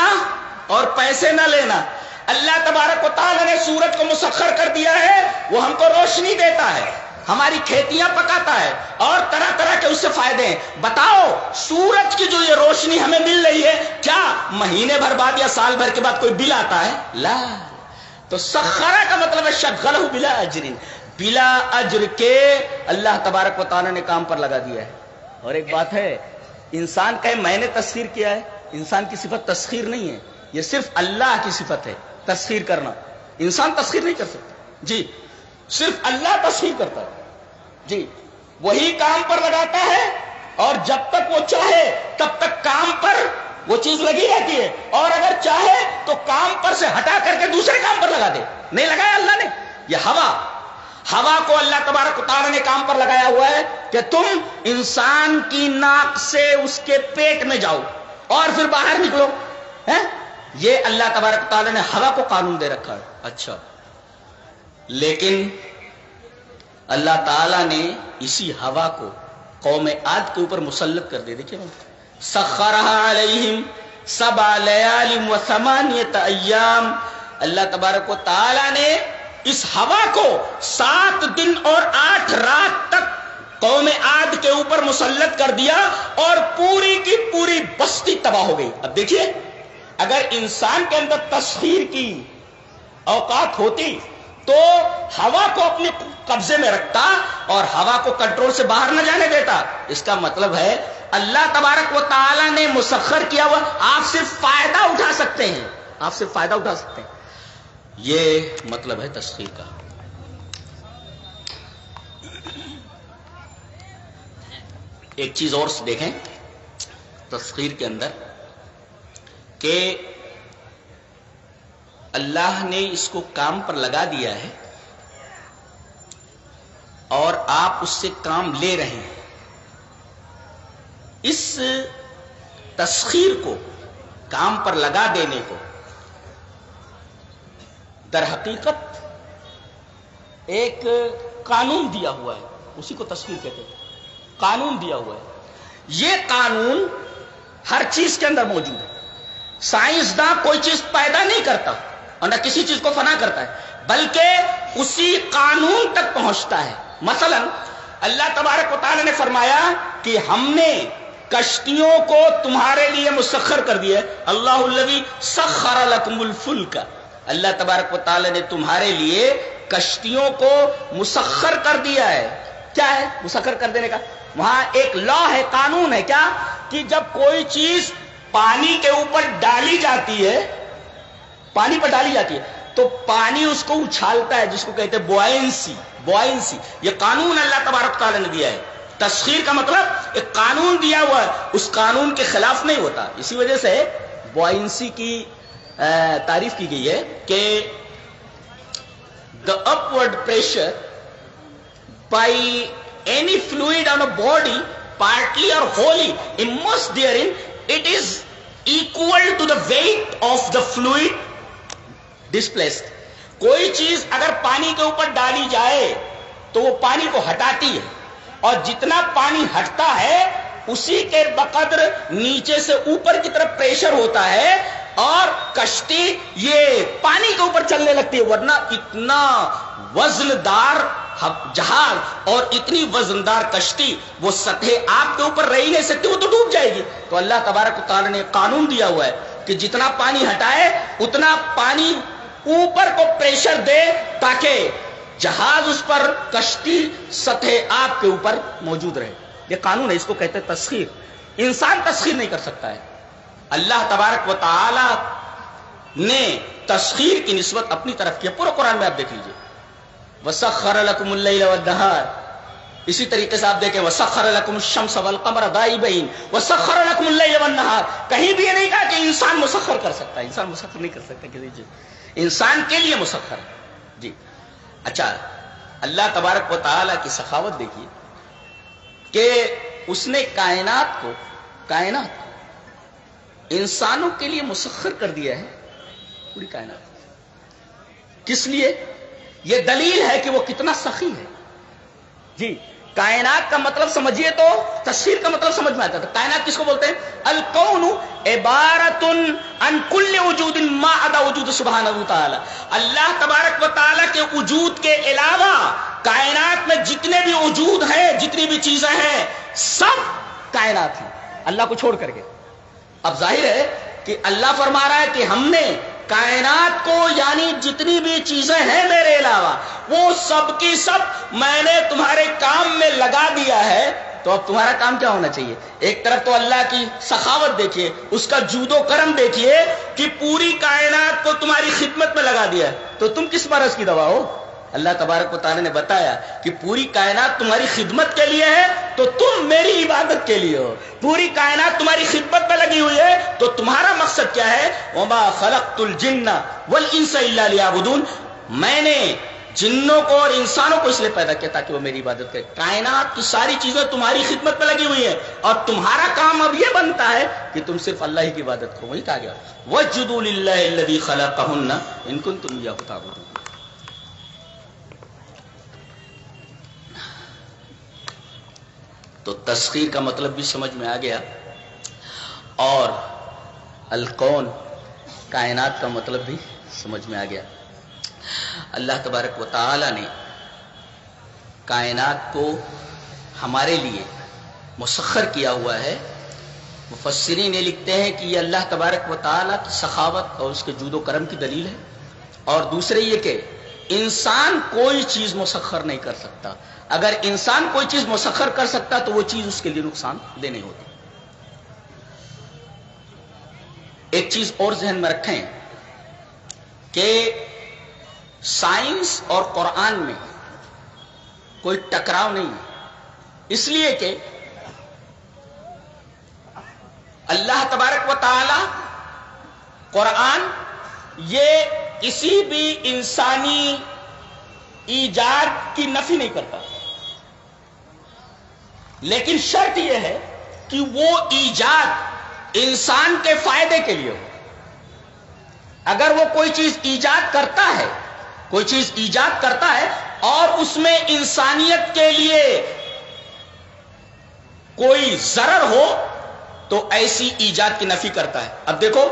اور پیسے نہ لینا. اللہ تبارک و تعالی نے سورج کو مسخر کر دیا ہے, وہ ہم کو روشنی دیتا ہے, ہماری کھیتیاں پکاتا ہے اور طرح طرح کے اس سے فائدے ہیں. بتاؤ سورج کی جو یہ روشنی ہمیں مل رہی ہے, کیا مہینے بھر بعد یا سال بھر کے بعد کوئی بل آتا ہے؟ لا. تو سخرہ کا مطلب ہے شغلہ بلا اجر, بلا اجر کے اللہ تبارک و تعالی نے کام پر لگا دیا ہے. اور ایک بات ہے, انسان کہے میں نے تسخیر کیا ہے, انسان کی صفت تسخیر نہیں ہے, یہ صرف اللہ کی صفت ہے تسخیر کرنا. انسان تسخیر نہیں کر سکتا. جی صرف اللہ تسخیر کرتا ہے. جی وہی کام پر لگاتا ہے اور جب تک وہ چاہے تب تک کام پر وہ چیز لگی رہتی ہے, اور اگر چاہے تو کام پر سے ہٹا کر کے دوسرے کام پر لگا دے. نہیں لگایا اللہ نے. یہ ہوا کو اللہ تبارک و تعالی نے کام پر لگایا ہوا ہے کہ تم انسان کی ناک سے اس کے پیٹ میں جاؤ اور پھر باہر نکلو. یہ اللہ تبارک و تعالی نے ہوا کو قانون دے رکھا ہے. اچھا, لیکن اللہ تعالی نے اسی ہوا کو قوم عاد کے اوپر مسلط کر دے. دیکھیں سخرها علیہم 7 لیال و 8 ایام, اللہ تبارک و تعالی نے اس ہوا کو 7 دن اور 8 رات تک قوم عاد کے اوپر مسلط کر دیا اور پوری کی پوری بستی تباہ ہو گئی. اب دیکھیے, اگر انسان کے اندر تسخیر کی اوقات ہوتی تو ہوا کو اپنے قبضے میں رکھتا اور ہوا کو کنٹرول سے باہر نہ جانے دیتا. اس کا مطلب ہے اللہ تبارک و تعالی نے مسخر کیا ہوا, آپ صرف فائدہ اٹھا سکتے ہیں, آپ صرف فائدہ اٹھا سکتے ہیں. یہ مطلب ہے تسخیر کا. ایک چیز اور دیکھیں تسخیر کے اندر کہ اللہ نے اس کو کام پر لگا دیا ہے اور آپ اس سے کام لے رہے ہیں. اس تسخیر کو, کام پر لگا دینے کو, در حقیقت ایک قانون دیا ہوا ہے, اسی کو تسخیر کہتے ہیں. قانون دیا ہوا ہے. یہ قانون ہر چیز کے اندر موجود ہے. سائنسداں کوئی چیز پیدا نہیں کرتا اور نہ کسی چیز کو فنا کرتا ہے, بلکہ اسی قانون تک پہنچتا ہے. مثلا اللہ تبارک و تعالی نے فرمایا کہ ہم نے کشتیوں کو تمہارے لیے مسخر کر دیا. اللہ الذی سخر لکم الفلک, اللہ تبارک و تعالی نے تمہارے لیے کشتیوں کو مسخر کر دیا ہے. کیا ہے مسخر کر دینے کا؟ وہاں ایک لا ہے, قانون ہے. کیا کہ جب کوئی چیز پانی کے اوپر ڈالی جاتی ہے, پانی پر ڈالی جاتی ہے تو پانی اس کو اچھالتا ہے, جس کو کہتے ہیں بوائنسی. یہ قانون اللہ تبارک تعالی نے دیا ہے. تسخیر کا مطلب ایک قانون دیا ہوا ہے, اس قانون کے خلاف نہیں ہوتا. اسی وجہ سے بوائنسی کی تعریف کی گئی ہے کہ the upward pressure by any fluid on a body, partly or wholly, immersed therein, it is equal to the weight of the fluid displaced. کوئی چیز اگر پانی کے اوپر ڈالی جائے تو وہ پانی کو ہٹاتی ہے, اور جتنا پانی ہٹتا ہے اسی کے بقدر نیچے سے اوپر کی طرف پریشر ہوتا ہے اور کشتی یہ پانی کے اوپر چلنے لگتی ہے. ورنہ اتنا وزندار جہاز اور اتنی وزندار کشتی وہ سطح آپ کے اوپر رہ نہیں سکتی, وہ تو ڈوب جائے گی. تو اللہ تبارک و تعالی نے قانون دیا ہوا ہے کہ جتنا پانی ہٹائے اتنا پانی اوپر کو پریشر دے تاکہ جہاز اس پر, کشتی سطح آپ کے اوپر موجود رہے. یہ قانون ہے, اس کو کہتے ہیں تسخیر. انسان تسخیر نہیں کر سکتا ہے. اللہ تبارک و تعالی نے تسخیر کی نسبت اپنی طرف کی ہے. پورا قرآن میں آپ دیکھ لیجئے, وَسَخَّرَ لَكُمُ اللَّيْلَ وَالنَّهَارَ. اسی طریقے سے آپ دیکھیں وَسَخَّرَ لَكُمُ الشَّمْسَ وَالْقَمَرَ دَائِبَيْنِ وَسَخَّرَ لَكُمُ اللَّيْلَ وَالنَّهَارَ. کہیں بھی یہ نہیں کہا کہ انسان مسخر کر سکتا ہے. انسان مسخر نہیں کر سکتا کسی چیز, انسان کے لیے مسخر. جی اچھا، اللہ تبارک و تعالی کی سخاوت دیکھیے کہ اس نے کائنات کو انسانوں کے لیے مسخر کر دیا ہے، پوری کائنات۔ کس لیے؟ یہ دلیل ہے کہ وہ کتنا سخی ہے۔ جی کائنات کا مطلب سمجھیے تو تسخیر کا مطلب سمجھ میں آتا ہے۔ کائنات کس کو بولتے ہیں؟ الکون عبارت عن کل وجود ما عدا وجود سبحانہ وتعالی۔ اللہ تبارک و تعالی کے وجود کے علاوہ کائنات میں جتنے بھی وجود ہیں، جتنی بھی چیزیں ہیں، سب کائنات ہیں اللہ کو چھوڑ کر کے۔ اب ظاہر ہے کہ اللہ فرما رہا ہے کہ ہم نے کائنات کو، یعنی جتنی بھی چیزیں ہیں میرے علاوہ، وہ سب کی سب میں نے تمہارے کام میں لگا دیا ہے۔ تو اب تمہارا کام کیا ہونا چاہیے؟ ایک طرف تو اللہ کی سخاوت دیکھیے، اس کا جود و کرم دیکھیے کہ پوری کائنات کو تمہاری خدمت میں لگا دیا ہے، تو تم کس مرض کی دوا ہو؟ اللہ تبارک و تعالی نے بتایا کہ پوری کائنات تمہاری خدمت کے لیے ہے تو تم میری عبادت کے لیے ہو۔ پوری کائنات تمہاری خدمت میں لگی ہوئی ہے تو تمہارا مقصد کیا ہے؟ وما خلقت الجن والانس الا لیعبدون۔ میں نے جنوں کو اور انسانوں کو اس لیے پیدا کیا تاکہ وہ میری عبادت کرے۔ کائنات کی ساری چیزیں تمہاری خدمت میں لگی ہوئی ہیں اور تمہارا کام اب یہ بنتا ہے کہ تم صرف اللہ ہی کی عبادت کرو۔ وہی کہا گیا وَاسْجُدُوا لِلَّهِ الَّذِي خَلَقَهُنَّ إِن كُنتُمْ إِيَّاهُ تَعْبُدُونَ۔ تو تسخیر کا مطلب بھی سمجھ میں آ گیا، اور الکون کائنات کا مطلب بھی سمجھ میں آ گیا۔ اللہ تبارک و تعالی نے کائنات کو ہمارے لیے مسخر کیا ہوا ہے۔ مفسرین یہ لکھتے ہیں کہ یہ اللہ تبارک و تعالی کی سخاوت اور اس کے جود و کرم کی دلیل ہے، اور دوسرے یہ کہ انسان کوئی چیز مسخر نہیں کر سکتا۔ اگر انسان کوئی چیز مسخر کر سکتا تو وہ چیز اس کے لیے نقصان دہ نہیں ہوتی۔ ایک چیز اور ذہن میں رکھیں کہ سائنس اور قرآن میں کوئی ٹکراؤ نہیں ہے، اس لیے کہ اللہ تبارک و تعالی قرآن یہ کسی بھی انسانی ایجاد کی نفی نہیں کرتا، لیکن شرط یہ ہے کہ وہ ایجاد انسان کے فائدے کے لیے ہو۔ اگر وہ کوئی چیز ایجاد کرتا ہے اور اس میں انسانیت کے لیے کوئی ضرر ہو تو ایسی ایجاد کی نفی کرتا ہے۔ اب دیکھو،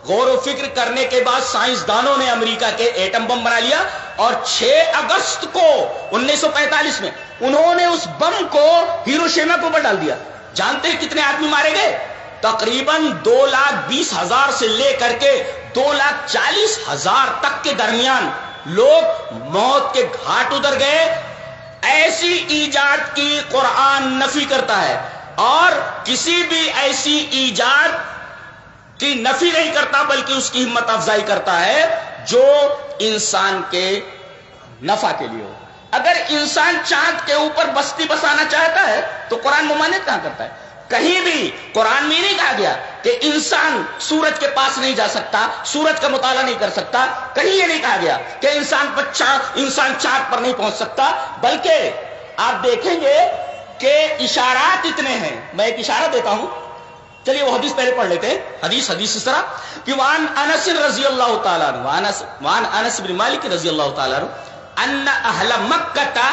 غور و فکر کرنے کے بعد سائنسدانوں نے امریکہ کے ایٹم بم بنا لیا، اور 6 اگست کو 1945 میں انہوں نے اس بم کو ہیروشیما کے اوپر ڈال دیا۔ جانتے ہیں کتنے آدمی مارے گئے؟ تقریباً 2,20,000 سے لے کر کے 2,40,000 تک کے درمیان لوگ موت کے گھاٹ اتر گئے۔ ایسی ایجاد کی قرآن نفی کرتا ہے، اور کسی بھی ایسی ایجاد کی نفی نہیں کرتا بلکہ اس کی ہمت افزائی کرتا ہے جو انسان کے نفع کے لیے ہو۔ اگر انسان چاند کے اوپر بستی بسانا چاہتا ہے تو قرآن ممانعت کہاں کرتا ہے؟ کہیں بھی قرآن میں نہیں کہا گیا کہ انسان سورج کے پاس نہیں جا سکتا، سورج کا مطالعہ نہیں کر سکتا، کہیں یہ نہیں کہا گیا کہ انسان چاند پر نہیں پہنچ سکتا، بلکہ آپ دیکھیں گے کہ اشارات اتنے ہیں۔ میں ایک اشارہ دیتا ہوں، چلیے وہ حدیث پہلے پڑھ لیتے ہیں۔ حدیث اس طرح کہ وان انس رضی اللہ تعالیٰ عنہ، وان انس بن مالک رضی اللہ تعالیٰ عنہ ان اہل مکہ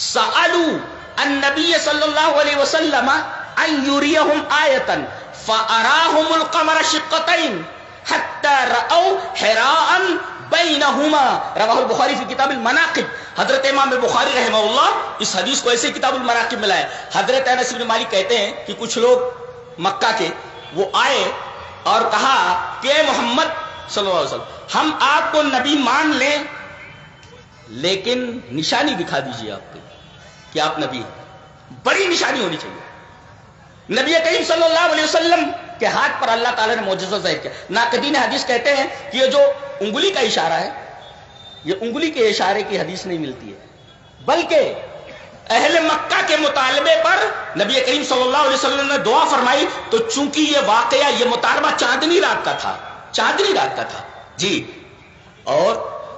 سألوا النبی صلی اللہ علیہ وسلم ان یریہم آیۃ فاراہم القمر شقتین حتی رأوا حراء بینہما، رواہ البخاری فی کتاب المناقب۔ حضرت امام بخاری رحمہ اللہ اس حدیث کو ایسے کتاب المناقب میں لائے۔ حضرت انس بن مالک کہتے ہیں کہ کچھ لوگ مکہ کے وہ آئے اور کہا کہ محمد صلی اللہ علیہ وسلم ہم آپ کو نبی مان لیں، لیکن نشانی دکھا دیجیے آپ کو کہ آپ نبی ہیں، بڑی نشانی ہونی چاہیے۔ نبی کریم صلی اللہ علیہ وسلم کے ہاتھ پر اللہ تعالیٰ نے معجزہ ظاہر کیا۔ ناقدین حدیث کہتے ہیں کہ یہ جو انگلی کا اشارہ ہے، یہ انگلی کے اشارے کی حدیث نہیں ملتی ہے، بلکہ اہل مکہ کے مطالبے پر نبی کریم صلی اللہ علیہ وسلم نے دعا فرمائی، تو چونکہ یہ واقعہ، یہ مطالبہ چاندنی رات کا تھا جی، اور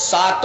7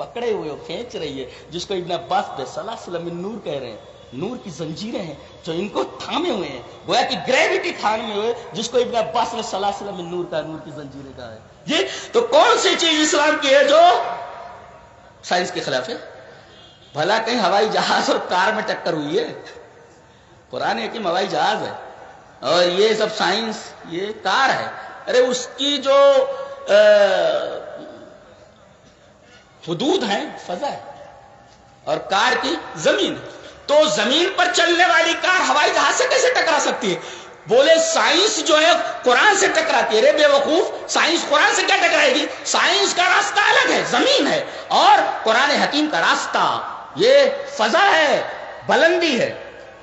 پکڑے ہوئے کھینچ رہی ہے، جس کو ابن عباس سلسلہ من نور کہہ رہے ہیں، نور کی زنجیریں ہیں جو ان کو تھامے ہوئے ہیں، گویا کہ گریوٹی تھامے ہوئے، جس کو ابن عباس نے سلسلہ من نور کا، نور کی زنجیریں کہا ہے۔ یہ تو کون سی چیز اسلام کی ہے جو سائنس کے خلاف ہے؟ بھلا کہیں ہوائی جہاز اور کار میں ٹکر ہوئی ہے؟ قرآن حکیم ہوائی جہاز ہے اور یہ سب سائنس یہ کار ہے۔ ارے اس کی جو حدود ہیں فضا ہے اور کار کی زمین ہے، تو زمین پر چلنے والی کار ہوائی جہاز سے کیسے ٹکرا سکتی ہے؟ بولے سائنس جو ہے قرآن سے ٹکراتی ہے۔ رے بے وقوف، سائنس قرآن سے کیا ٹکرائے گی؟ سائنس کا راستہ الگ ہے، زمین ہے، اور قرآن حکیم کا راستہ یہ فضا ہے، بلندی ہے۔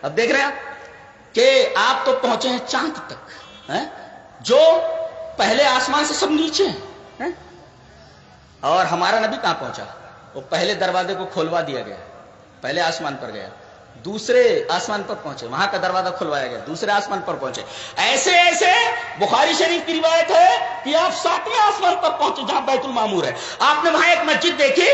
اب دیکھ رہے ہیں کہ آپ تو پہنچے ہیں چاند تک، جو پہلے آسمان سے سب نیچے ہیں، اور ہمارا نبی کہاں پہنچا؟ وہ پہلے دروازے کو کھولوا دیا گیا، پہلے آسمان پر گیا، دوسرے آسمان پر پہنچے، وہاں کا دروازہ کھلوایا گیا، دوسرے آسمان پر پہنچے۔ ایسے ایسے بخاری شریف کی روایت ہے کہ آپ 7ویں آسمان پر پہنچے جہاں بیت المعمور ہے۔ آپ نے وہاں ایک مسجد دیکھی،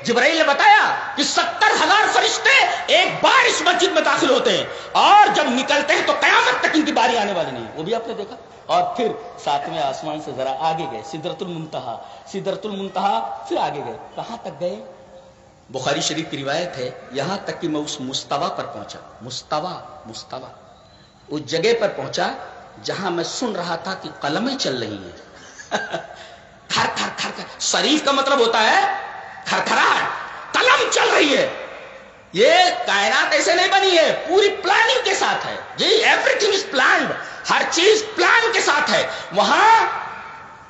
جبرائیل نے بتایا کہ 70,000 فرشتے ایک بار اس مسجد میں داخل ہوتے ہیں، اور جب نکلتے ہیں تو قیامت تک ان کی باری آنے والی نہیں، وہ بھی آپ نے دیکھا۔ اور پھر 7ویں آسمان سے ذرا آگے گئے، سدرۃ المنتہا، سدرۃ المنتہا، پھر آگے گئے، کہاں تک گئے؟ بخاری شریف کی روایت ہے یہاں تک کہ میں اس مستوی پر پہنچا، مستوی اس جگہ پر پہنچا جہاں میں سن رہا تھا کہ قلمیں چل رہی ہیں، تھر تھر تھر تھر، صریف کا مطلب ہوتا ہے تھرتھراہٹ، قلم چل رہی ہے۔ یہ کائنات ایسے نہیں بنی ہے، پوری پلاننگ کے ساتھ ہے جی، ایوری تھنگ از پلانڈ، ہر چیز پلان کے ساتھ ہے۔ وہاں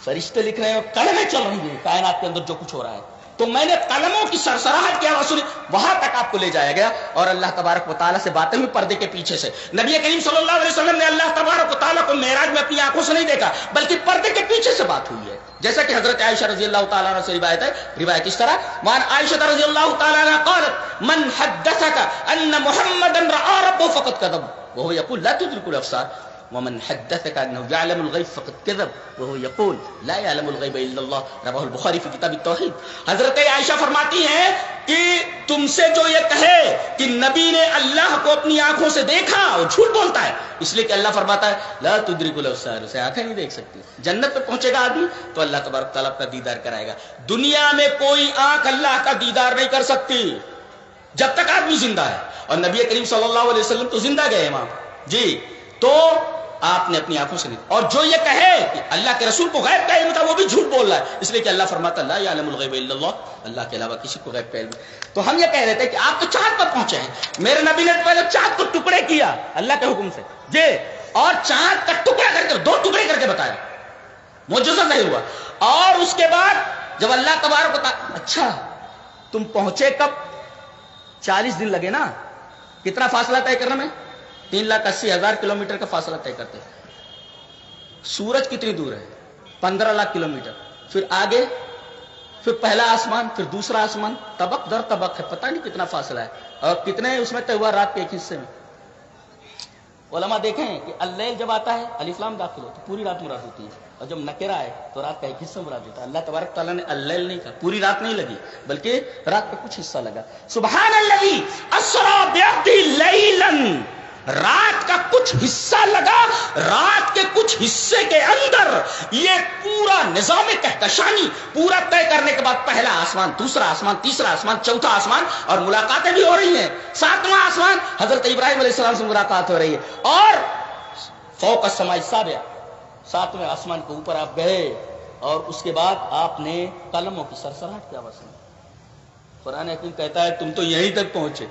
فرشتے لکھ رہے ہیں اور قلمیں چل رہی ہیں کائنات کے اندر جو کچھ ہو رہا ہے، تو میں نے قلموں کی سرسراہٹ کی آواز سنی، وہاں تک آپ کو لے جایا گیا، اور اللہ تبارک و تعالیٰ سے باتیں ہوئی پردے کے پیچھے سے۔ نبی کریم صلی اللہ علیہ وسلم نے اللہ تبارک و تعالیٰ کو معراج میں اپنی آنکھوں سے نہیں دیکھا، بلکہ پردے کے پیچھے سے بات ہوئی ہے، جیسا کہ حضرت عائشہ رضی اللہ تعالیٰ عنہ سے روایت ہے۔ روایت کس طرح؟ وعن عائشہ رضی اللہ تعالیٰ عنہ قالت من حدثك ان محمدا رأى ربه فقد كذب وهو يقول لا تدرك الابصار ومن حدثك انه يعلم الغيب فقد كذب وهو يقول لا يعلم الغيب الا الله، رواه البخاری فی کتاب التوحید۔ حضرت عائشہ فرماتی ہیں کہ تم سے جو یہ کہے کہ نبی نے اللہ کو اپنی آنکھوں سے دیکھا، وہ جھوٹ بولتا ہے، اس لیے کہ اللہ فرماتا ہے لا تدرک الابصار، اسے آنکھیں نہیں دیکھ سکتی۔ جنت پہ پہنچے گا آدمی تو اللہ تبارک تعالیٰ کا دیدار کرائے گا۔ دنیا میں کوئی آنکھ اللہ کا دیدار نہیں کر سکتی جب تک آدمی زندہ ہے، اور نبی کریم صلی اللہ علیہ وسلم تو زندہ گئے وہاں جی، تو آپ نے اپنی آنکھوں سے نہیں۔ اور جو یہ کہے کہ اللہ کے رسول کو غیب کا علم تھا، وہ بھی جھوٹ بول رہا ہے، اس لیے کہ اللہ فرماتا لا یعلم الغیب الا اللہ، اللہ کے علاوہ کسی کو غیب کا علم۔ تو ہم یہ کہہ رہے تھے کہ آپ تو چاند پر پہنچے ہیں، میرے نبی نے پہلے چاند کو ٹکڑے کیا اللہ کے حکم سے جی، اور چاند کا ٹکڑا کر کے 2 ٹکڑے کر کے بتایا، معجزہ نہیں ہوا۔ اور اس کے بعد جب اللہ تبارک و تعالیٰ، اچھا تم پہنچے کب؟ 40 دن لگے نا، کتنا فاصلہ طے کرنے میں؟ 3,80,000 کلومیٹر کا فاصلہ طے کرتے۔ سورج کتنی دور ہے؟ 15 لاکھ کلومیٹر۔ پھر آگے، پھر پہلا آسمان، پھر دوسرا آسمان، طبق در طبق ہے، پتہ نہیں کتنا فاصلہ ہے، اور کتنے اس میں طے ہوا رات کے ایک حصے میں۔ علماء دیکھیں کہ اللیل جب آتا ہے الف لام داخل ہوتا ہے، پوری رات مراد ہوتی ہے، اور جب نکرہ ہے تو رات کا ایک حصہ مراد ہوتا ہے۔ اللہ تبارک تعالیٰ نے اللیل نہیں کہا، پوری رات نہیں لگی بلکہ رات کا کچھ حصہ لگا۔ سبحان الذی اسری بعبدہ لیلا، رات کا کچھ حصہ لگا، رات کے کچھ حصے کے اندر یہ پورا نظام کہکشانی پورا طے کرنے کے بعد پہلا آسمان، دوسرا آسمان، تیسرا آسمان، چوتھا آسمان، اور ملاقاتیں بھی ہو رہی ہیں۔ 7واں آسمان حضرت ابراہیم علیہ السلام سے ملاقات ہو رہی ہے، اور فوق السماء السابعہ، 7ویں آسمان کے اوپر آپ گئے، اور اس کے بعد آپ نے قلموں کی سرسراہٹ کی آواز سنی۔ قرآن حکیم کہتا ہے تم تو یہیں تک پہنچے،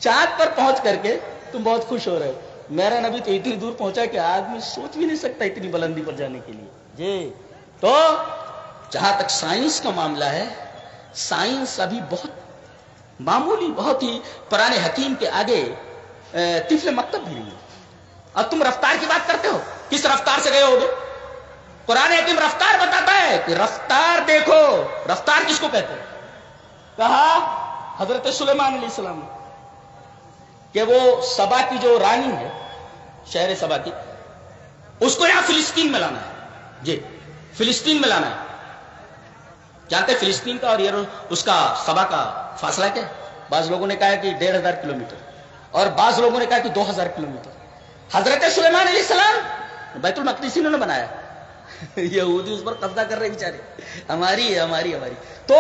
چاند پر پہنچ کر کے تم بہت خوش ہو رہے ہو، میرا نبی تو اتنی دور پہنچا کہ آدمی سوچ بھی نہیں سکتا اتنی بلندی پر جانے کے لیے جی۔ تو جہاں تک سائنس کا معاملہ ہے، سائنس ابھی بہت معمولی، بہت ہی قرآن حکیم کے آگے طفل مکتب بھی نہیں ہے۔ اور تم رفتار کی بات کرتے ہو، کس رفتار سے گئے ہوگے؟ قرآن حکیم رفتار بتاتا ہے کہ رفتار دیکھو، رفتار کس کو کہتے ہیں؟ کہا حضرت سلیمان علیہ السلام نے کہ وہ سبا کی جو رانی ہے، شہر سبا کی، اس کو یہاں فلسطین میں لانا ہے جی، فلسطین میں لانا ہے۔ جانتے فلسطین کا اور اس کا سبا کا فاصلہ کیا ہے؟ بعض لوگوں نے کہا کہ 1500 کلومیٹر اور بعض لوگوں نے کہا کہ 2000 کلومیٹر. حضرت سلیمان علیہ السلام بیت المقدس انہوں نے بنایا. یہودی اس پر قبضہ کر رہے بیچارے. ہماری ہے ہماری. تو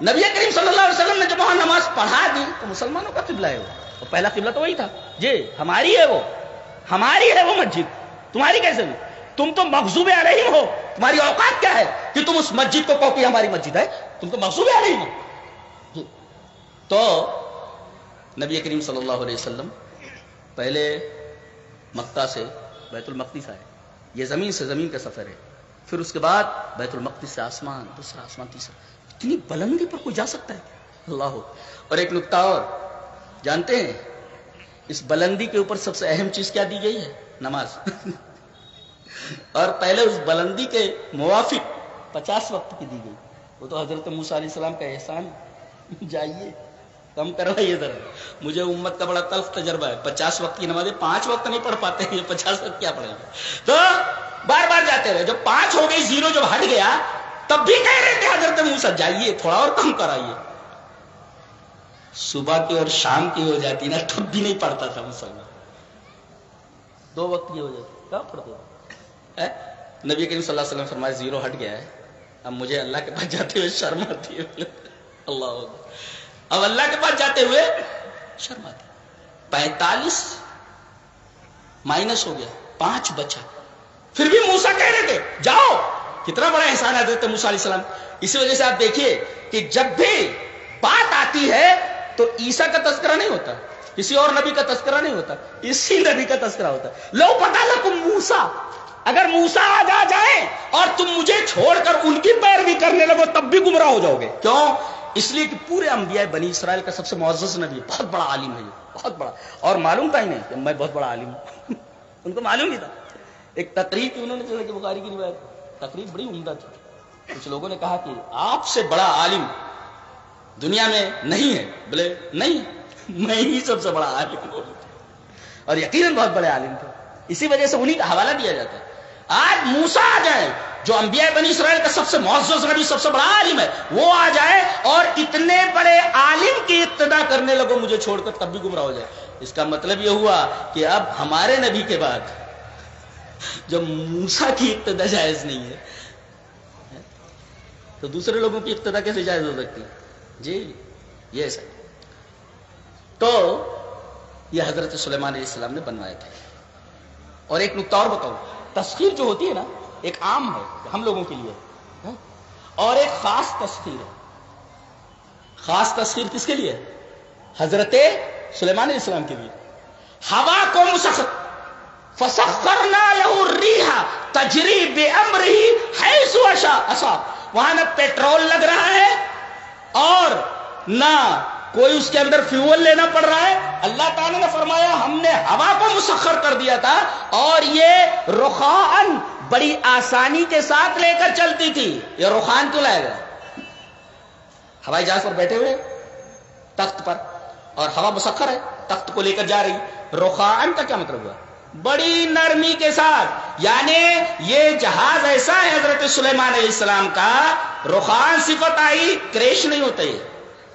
نبی کریم صلی اللہ علیہ وسلم نے جب وہاں نماز پڑھا دی تو مسلمانوں کا قبلہ ہے وہ. اور پہلا قبلہ تو وہی تھا. جی ہماری ہے وہ مسجد. تمہاری کیسے ہوئی؟ تم تو مغضوب علیہم ہو. تمہاری اوقات کیا ہے کہ تم اس مسجد کو کہو کہ ہماری مسجد ہے؟ تم تو مغضوب علیہم ہو. جی. تو نبی کریم صلی اللہ علیہ وسلم پہلے مکہ سے بیت المقدس آئے. یہ زمین سے زمین کا سفر ہے. پھر اس کے بعد بیت المقدس سے آسمان، دوسرا آسمان، تیسرا. اتنی بلندی پر کوئی جا سکتا ہے؟ اللہ. اور ایک نکتہ اور جانتے ہیں، اس بلندی کے اوپر سب سے اہم چیز کیا دی گئی ہے؟ نماز. اور پہلے اس بلندی کے موافق 50 وقت کی دی گئی. وہ تو حضرت موسیٰ علیہ السلام کا احسان ہے. جائیے کم کروائیے ذرا. مجھے امت کا بڑا تلخ تجربہ ہے. 50 وقت کی نمازیں 5 وقت نہیں پڑھ پاتے ہیں. 50 وقت کیا پڑھیں گے؟ تو بار بار جاتے رہے. جب 5 ہو گئی، 0 جب ہٹ گیا، تب بھی کہہ رہے تھے حضرت موسیٰ جائیے تھوڑا اور کم کرائیے. صبح کی اور شام کی ہو جاتی نا، تب بھی نہیں پڑھتا تھا مسلمان. 2 وقت کی ہو جاتی کہاں پڑھتے تھے؟ نبی کریم صلی اللہ علیہ وسلم فرمایا 0 ہٹ گیا ہے. اب مجھے اللہ کے پاس جاتے ہوئے شرم آتی ہے. اللہ اب اللہ کے پاس جاتے ہوئے شرم آتی. 45 مائنس ہو گیا، 5 بچا. پھر بھی موسیٰ کہہ رہے تھے جاؤ. کتنا بڑا احسان ہے حضرت موسیٰ علیہ السلام. اسی وجہ سے آپ دیکھیے کہ جب بھی بات آتی ہے تو عیسیٰ کا تذکرہ نہیں ہوتا، کسی اور نبی کا تذکرہ نہیں ہوتا، اسی نبی کا تذکرہ ہوتا. لو پتہ لکم موسیٰ، اگر موسیٰ آج آ جائیں اور تم مجھے چھوڑ کر ان کی پیروی کرنے لگو تب بھی گمراہ ہو جاؤ گے. کیوں؟ اس لیے کہ پورے انبیاء بنی اسرائیل کا سب سے معزز نبی، بہت بڑا عالم ہے یہ، بہت بڑا. اور معلوم تھا ہی نہیں کہ میں بہت بڑا عالم ہوں. ان کو معلوم ہی تھا. ایک تقریر کی انہوں نے جو ہے کہ بخاری کی روایت، تقریر بڑی عمدہ تھی. کچھ لوگوں نے کہا کہ آپ سے بڑا عالم دنیا میں نہیں ہے. بولے نہیں، میں ہی سب سے بڑا عالم ہوں. اور یقیناً بہت بڑے عالم تھے. اسی وجہ سے انہی کا حوالہ دیا جاتا ہے. آج موسیٰ آ جائے جو انبیاء بنی اسرائیل کا سب سے معزز نبی، سب سے بڑا عالم ہے، وہ آ جائے اور اتنے بڑے عالم کی اقتدا کرنے لگو مجھے چھوڑ کر تب بھی گمراہ ہو جائے. اس کا مطلب یہ ہوا کہ اب ہمارے نبی کے بعد جب موسیٰ کی اقتدا جائز نہیں ہے تو دوسرے لوگوں کی اقتدا کیسے جائز ہو سکتی؟ جی یہ ایسا. تو یہ حضرت سلیمان علیہ السلام نے بنوائے تھے. اور ایک نکتہ اور بتاؤں، تسخیر جو ہوتی ہے نا، ایک عام ہے ہم لوگوں کے لیے، اور ایک خاص تسخیر ہے. خاص تسخیر کس کے لیے؟ حضرت سلیمان علیہ السلام کے لیے. ہوا کو مسخر، فسخرنا له الريح تجری بامره حيث اشاء. وہاں نہ پیٹرول لگ رہا ہے اور نہ کوئی اس کے اندر فیول لینا پڑ رہا ہے. اللہ تعالیٰ نے فرمایا ہم نے ہوا کو مسخر کر دیا تھا اور یہ رخاءً بڑی آسانی کے ساتھ لے کر چلتی تھی. یہ رخان کیوں لائے گا؟ ہوائی جہاز پر بیٹھے ہوئے تخت پر اور ہوا مسخر ہے، تخت کو لے کر جا رہی. رخاءً کا کیا مطلب ہوا؟ بڑی نرمی کے ساتھ. یعنی یہ جہاز ایسا ہے حضرت سلیمان علیہ السلام کا، رخان صفت آئی، کریش نہیں ہوتا. یہ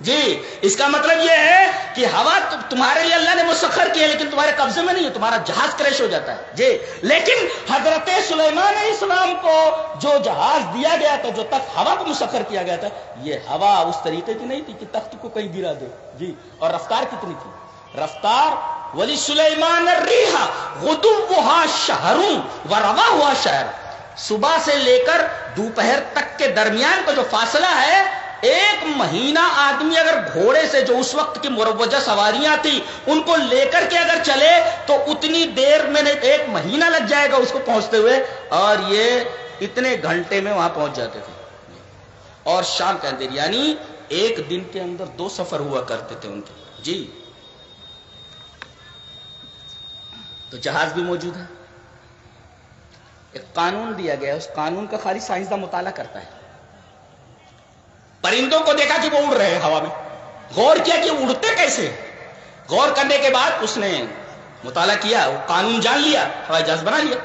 جی اس کا مطلب یہ ہے کہ ہوا تمہارے لیے اللہ نے مسخر کی ہے لیکن تمہارے قبضے میں نہیں ہے، تمہارا جہاز کریش ہو جاتا ہے. جی لیکن حضرت سلیمان علیہ السلام کو جو جہاز دیا گیا تھا، جو تخت ہوا کو مسخر کیا گیا تھا، یہ ہوا اس طریقے کی نہیں تھی کہ تخت کو کہیں گرا دے. جی اور رفتار کتنی تھی؟ رفتار وَلِسُلَيْمَانَ الرِّيحَ غُدُوُّهَا شَهْرٌ وَرَوَاهُهَا شَهْرٌ. صبح سے لے کر دوپہر تک کے درمیان کا جو فاصلہ ہے، 1 مہینہ آدمی اگر گھوڑے سے جو اس وقت کی مروجہ سواریاں تھی ان کو لے کر کے اگر چلے تو اتنی دیر میں 1 مہینہ لگ جائے گا اس کو پہنچتے ہوئے، اور یہ اتنے گھنٹے میں وہاں پہنچ جاتے تھے. اور شام کا اندھیر، یعنی 1 دن کے اندر 2 سفر ہوا کرتے تھے ان کے. جی تو جہاز بھی موجود ہے. ایک قانون دیا گیا ہے، اس قانون کا خالی سائنسداں مطالعہ کرتا ہے. پرندوں کو دیکھا کہ وہ اڑ رہے ہیں ہوا میں، غور کیا کہ اڑتے کیسے. غور کرنے کے بعد اس نے مطالعہ کیا، وہ قانون جان لیا، ہوائی جہاز بنا لیا.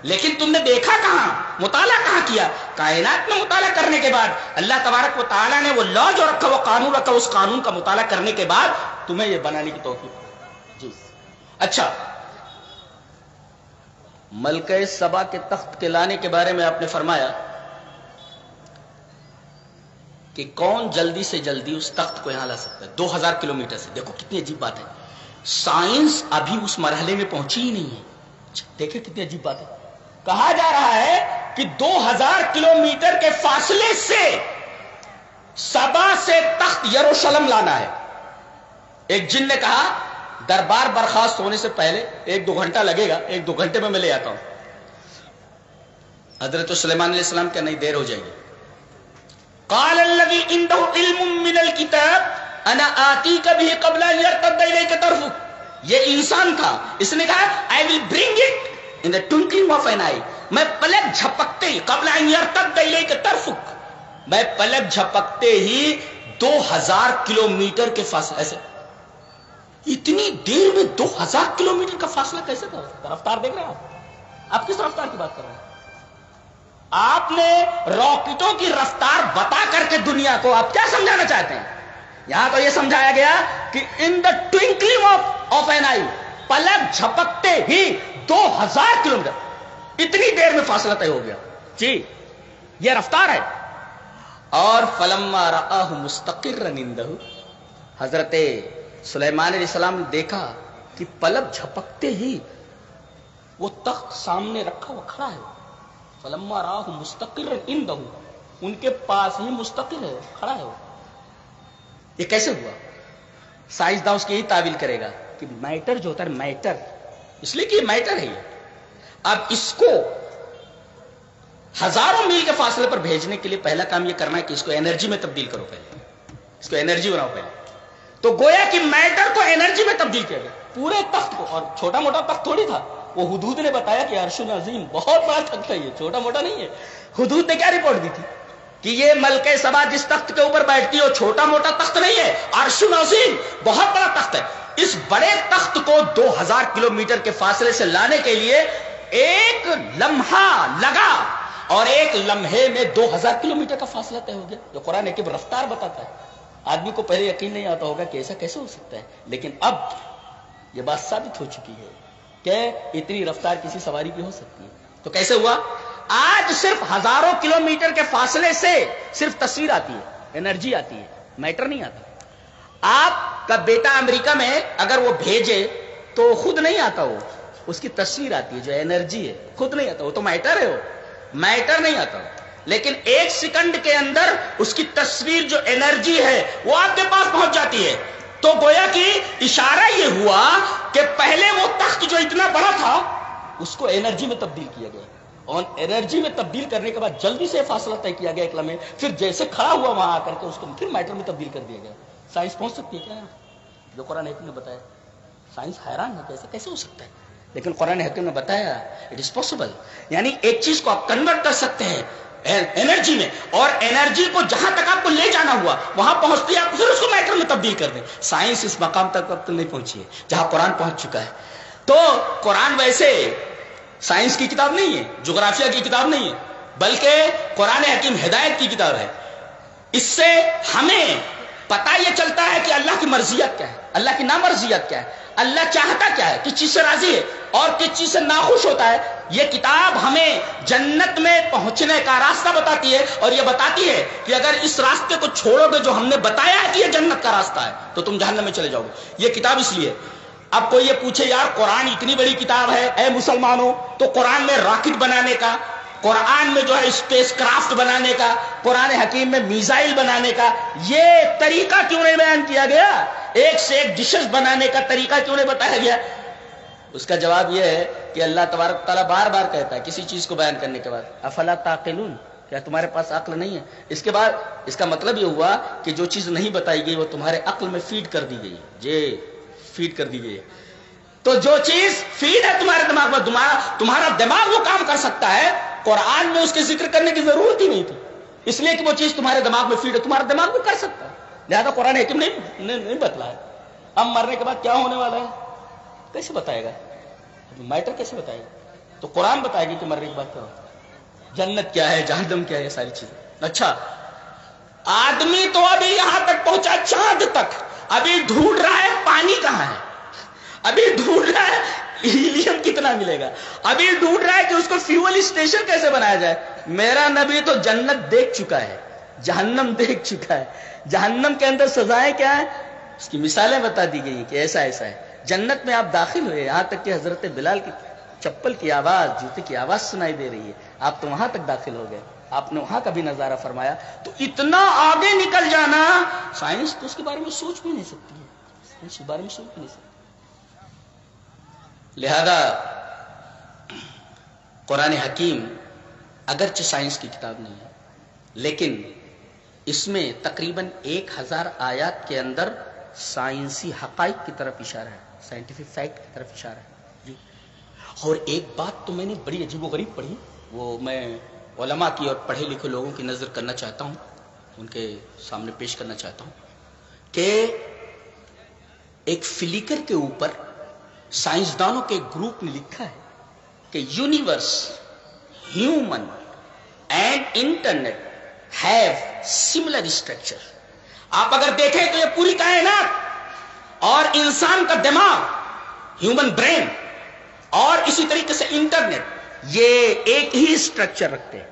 لیکن تم نے دیکھا کہاں، مطالعہ کہاں کیا؟ کائنات میں مطالعہ کرنے کے بعد اللہ تبارک و تعالیٰ نے وہ لا جو رکھا، وہ قانون رکھا، اس قانون کا مطالعہ کرنے کے بعد تمہیں یہ بنانے کی توفیق جی۔ اچھا، ملکہ سبا کے تخت کے لانے کے بارے میں آپ نے فرمایا کہ کون جلدی سے جلدی اس تخت کو یہاں لا سکتا ہے 2000 کلومیٹر سے۔ دیکھو کتنی عجیب بات ہے، سائنس ابھی اس مرحلے میں پہنچی ہی نہیں ہے۔ دیکھیں کتنی عجیب بات ہے، کہا جا رہا ہے کہ 2000 کلومیٹر کے فاصلے سے سبا سے تخت یروشلم لانا ہے۔ ایک جن نے کہا دربار برخاست ہونے سے پہلے 1-2 گھنٹہ لگے گا، 1-2 گھنٹے میں لے آتا ہوں۔ حضرت سلیمان علیہ السلام کیا نہیں دیر ہو جائے گی؟ قال الذي عنده علم من الكتاب انا آتيك به قبل ان يرتد اليك طرفك۔ یہ انسان تھا، اس نے کہا I will bring it in the twinkling of an eye، میں پلک جھپکتے ہی، قبل ان يرتد اليك طرفك، میں پلک جھپکتے ہی 2000 کلومیٹر کے فاصلے سے۔ اتنی دیر میں 2000 کلومیٹر کا فاصلہ کیسے تھا؟ رفتار دیکھ رہے ہیں آپ کس رفتار کی بات کر رہے ہیں؟ آپ نے راکٹوں کی رفتار بتا کر کے دنیا کو آپ کیا سمجھانا چاہتے ہیں؟ یہاں تو یہ سمجھایا گیا کہ ان دا ٹوئنکلنگ آف این آئی، پلک جھپکتے ہی 2000 کلومیٹر، اتنی دیر میں فاصلہ طے ہو گیا جی، یہ رفتار ہے۔ اور فلما رآہ مستقرا عندہ، حضرت سلیمان علیہ السلام نے دیکھا کہ پلک جھپکتے ہی وہ تخت سامنے رکھا ہوا کھڑا ہے۔ فلما راہ مستقر عندہ، ان کے پاس ہی مستقر ہے، کھڑا ہے وہ۔ یہ کیسے ہوا؟ سائنسداں اس کی یہی تعویل کرے گا کہ میٹر جو ہوتا ہے، میٹر اس لیے کہ یہ میٹر ہے یہ۔ اب اس کو ہزاروں میل کے فاصلے پر بھیجنے کے لیے پہلا کام یہ کرنا ہے کہ اس کو انرجی میں تبدیل کرو، پہلے اس کو انرجی بناؤ پہلے۔ تو گویا کہ میٹر کو انرجی میں تبدیل کیا گیا پورے تخت کو، اور چھوٹا موٹا تخت تھوڑی تھا۔ وہ حدود نے بتایا کہ عرش عظیم بہت بڑا تخت ہے، یہ چھوٹا موٹا نہیں ہے۔ حدود نے کیا رپورٹ دی تھی کہ یہ ملکہ سبا جس تخت کے اوپر بیٹھتی ہے وہ چھوٹا موٹا تخت نہیں ہے، عرش عظیم بہت بڑا تخت ہے۔ اس بڑے تخت کو 2000 کلومیٹر کے فاصلے سے لانے کے لیے ایک لمحہ لگا، اور ایک لمحے میں 2000 کلومیٹر کا فاصلہ طے ہو گیا، جو قرآن حکیم رفتار بتاتا ہے۔ آدمی کو پہلے یقین نہیں آتا ہوگا کہ ایسا کیسے ہو سکتا ہے، لیکن اب یہ بات ثابت ہو چکی ہے کہ اتنی رفتار کسی سواری کی ہو سکتی ہے۔ تو کیسے ہوا؟ آج صرف ہزاروں کلومیٹر کے فاصلے سے صرف تصویر آتی ہے، انرجی آتی ہے، میٹر نہیں آتا۔ آپ کا بیٹا امریکہ میں اگر وہ بھیجے تو خود نہیں آتا، وہ اس کی تصویر آتی ہے جو انرجی ہے، خود نہیں آتا، وہ تو میٹر ہے، وہ میٹر نہیں آتا۔ لیکن 1 سیکنڈ کے اندر اس کی تصویر جو انرجی ہے وہ آپ کے پاس پہنچ جاتی ہے۔ تو گویا کہ اشارہ یہ ہوا کہ پہلے وہ تخت جو اتنا بڑا تھا اس کو انرجی میں تبدیل کیا گیا، اور انرجی میں تبدیل کرنے کے بعد جلدی سے فاصلہ طے کیا گیا ایک لمحے، پھر جیسے کھڑا ہوا وہاں آ کر کے اس کو پھر میٹر میں تبدیل کر دیا گیا۔ سائنس پہنچ سکتی ہے کیا جو قرآن حکیم نے بتایا؟ سائنس حیران ہے کہ کیسے ہو سکتا ہے، لیکن قرآن حکیم نے بتایا اٹ از پاسبل۔ یعنی ایک چیز کو آپ کنورٹ کر سکتے ہیں انرجی میں، اور انرجی کو جہاں تک آپ کو لے جانا ہوا وہاں پہنچتی ہے، آپ پھر اس کو میٹر میں تبدیل کر دیں۔ سائنس اس مقام تک اب تک نہیں پہنچی ہے جہاں قرآن پہنچ چکا ہے۔ تو قرآن ویسے سائنس کی کتاب نہیں ہے، جغرافیہ کی کتاب نہیں ہے، بلکہ قرآن حکیم ہدایت کی کتاب ہے۔ اس سے ہمیں پتہ یہ چلتا ہے کہ اللہ کی مرضیت کیا ہے، اللہ کی نامرضیت کیا ہے، اللہ چاہتا کیا ہے، کس چیز سے راضی ہے اور کس چیز سے ناخوش ہوتا ہے۔ یہ کتاب ہمیں جنت میں پہنچنے کا راستہ بتاتی ہے، اور یہ بتاتی ہے کہ اگر اس راستے کو چھوڑو گے جو ہم نے بتایا ہے کہ یہ جنت کا راستہ ہے تو تم جہنم میں چلے جاؤ گے۔ یہ کتاب اس لیے، اب کوئی یہ پوچھے یار قرآن اتنی بڑی کتاب ہے اے مسلمانوں، تو قرآن میں راکٹ بنانے کا، قرآن میں جو ہے اسپیس کرافٹ بنانے کا، قرآن حکیم میں میزائل بنانے کا یہ طریقہ کیوں نہیں بیان کیا گیا؟ ایک سے ایک ڈشز بنانے کا طریقہ کیوں نہیں بتایا گیا؟ اس کا جواب یہ ہے کہ اللہ تبارک تعالیٰ بار بار کہتا ہے کسی چیز کو بیان کرنے کے بعد افلا تعقلون، کیا تمہارے پاس عقل نہیں ہے؟ اس کے بعد اس کا مطلب یہ ہوا کہ جو چیز نہیں بتائی گئی وہ تمہارے عقل میں فیڈ کر دی گئی ہے، جی فیڈ کر دی گئی ہے۔ تو جو چیز فیڈ ہے تمہارے دماغ میں، تمہارا دماغ وہ کام کر سکتا ہے، قرآن میں اس کے ذکر کرنے کی ضرورت ہی نہیں تھی، اس لیے کہ وہ چیز تمہارے دماغ میں فیڈ ہے، تمہارا دماغ بھی کر سکتا ہے، لہذا قرآن حکیم نہیں بتلایا۔ اب مرنے کے بعد کیا ہونے والا ہے کیسے بتائے گا؟ میٹر کیسے بتائے گا؟ تو قرآن بتائے گی کہ مرنے کے بعد کیا ہوتا ہے، جنت کیا ہے، جہنم کیا ہے، یہ ساری چیزیں. اچھا آدمی تو ابھی یہاں تک پہنچا چاند تک، ابھی ڈھونڈ رہا ہے پانی کہاں ہے، ابھی ڈھونڈ رہا ہے ہیلیم کتنا ملے گا، ابھی ڈھونڈ رہا ہے کہ اس کو فیول اسٹیشن کیسے بنایا جائے. میرا نبی تو جنت دیکھ چکا ہے، جہنم دیکھ چکا ہے. جہنم کے اندر سزائیں کیا ہیں اس کی مثالیں بتا دی گئی کہ ایسا ایسا ہے. جنت میں آپ داخل ہوئے، یہاں تک کہ حضرت بلال کی چپل کی آواز، جوتے کی آواز سنائی دے رہی ہے. آپ تو وہاں تک داخل ہو گئے، آپ نے وہاں کا بھی نظارہ فرمایا. تو اتنا آگے نکل جانا، سائنس تو اس کے بارے میں سوچ بھی نہیں سکتی ہے، سائنس کے بارے میں سوچ بھی نہیں سکتی. لہذا قرآن حکیم اگرچہ سائنس کی کتاب نہیں ہے، لیکن اس میں تقریباً 1000 آیات کے اندر سائنسی حقائق کی طرف اشارہ ہے، سائنٹیفک فیکٹ کی طرف اشارہ ہے. جی. اور ایک بات تو میں نے بڑی عجیب و غریب پڑھی، وہ میں علماء کی اور پڑھے لکھے لوگوں کی نظر کرنا چاہتا ہوں، ان کے سامنے پیش کرنا چاہتا ہوں کہ ایک فلیکر کے اوپر سائنسدانوں کے گروپ نے لکھا ہے کہ universe, human and internet have similar structure. آپ اگر دیکھیں تو یہ پوری کائنات اور انسان کا دماغ، ہیومن برین، اور اسی طریقے سے انٹرنیٹ، یہ ایک ہی اسٹرکچر رکھتے ہیں.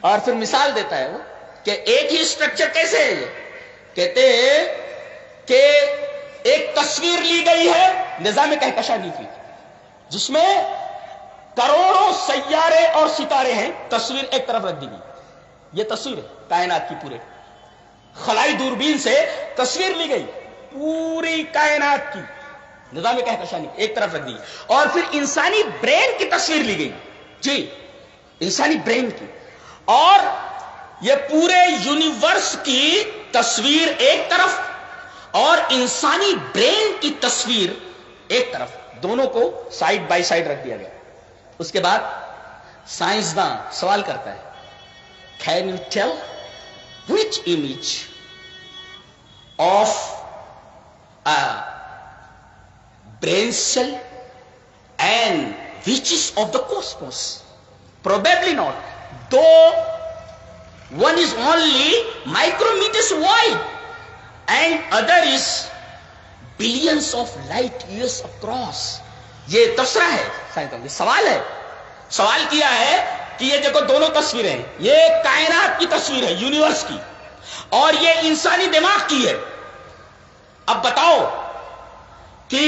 اور پھر مثال دیتا ہے وہ کہ ایک ہی اسٹرکچر کیسے ہے. یہ کہتے ہیں کہ ایک تصویر لی گئی ہے نظام کہکشانی کی، جس میں کروڑوں سیارے اور ستارے ہیں. تصویر ایک طرف رکھ دی گئی، یہ تصویر ہے کائنات کی، پورے خلائی دوربین سے تصویر لی گئی پوری کائنات کی، نظام کہکشانی ایک طرف رکھ دی. اور پھر انسانی برین کی تصویر لی گئی، جی انسانی برین کی، اور یہ پورے یونیورس کی تصویر ایک طرف اور انسانی برین کی تصویر ایک طرف، دونوں کو سائیڈ بائی سائیڈ رکھ دیا گیا. اس کے بعد سائنسداں سوال کرتا ہے، can you tell which image of brain cell and which is of the cosmos? Probably not, though one is only micrometers wide and other is billions of light years across. یہ تبصرہ ہے سائنسدانوں کا، سوال ہے، سوال کیا ہے کہ یہ دیکھو دونوں تصویریں ہیں، یہ کائنات کی تصویر ہے یونیورس کی، اور یہ انسانی دماغ کی ہے. اب بتاؤ کہ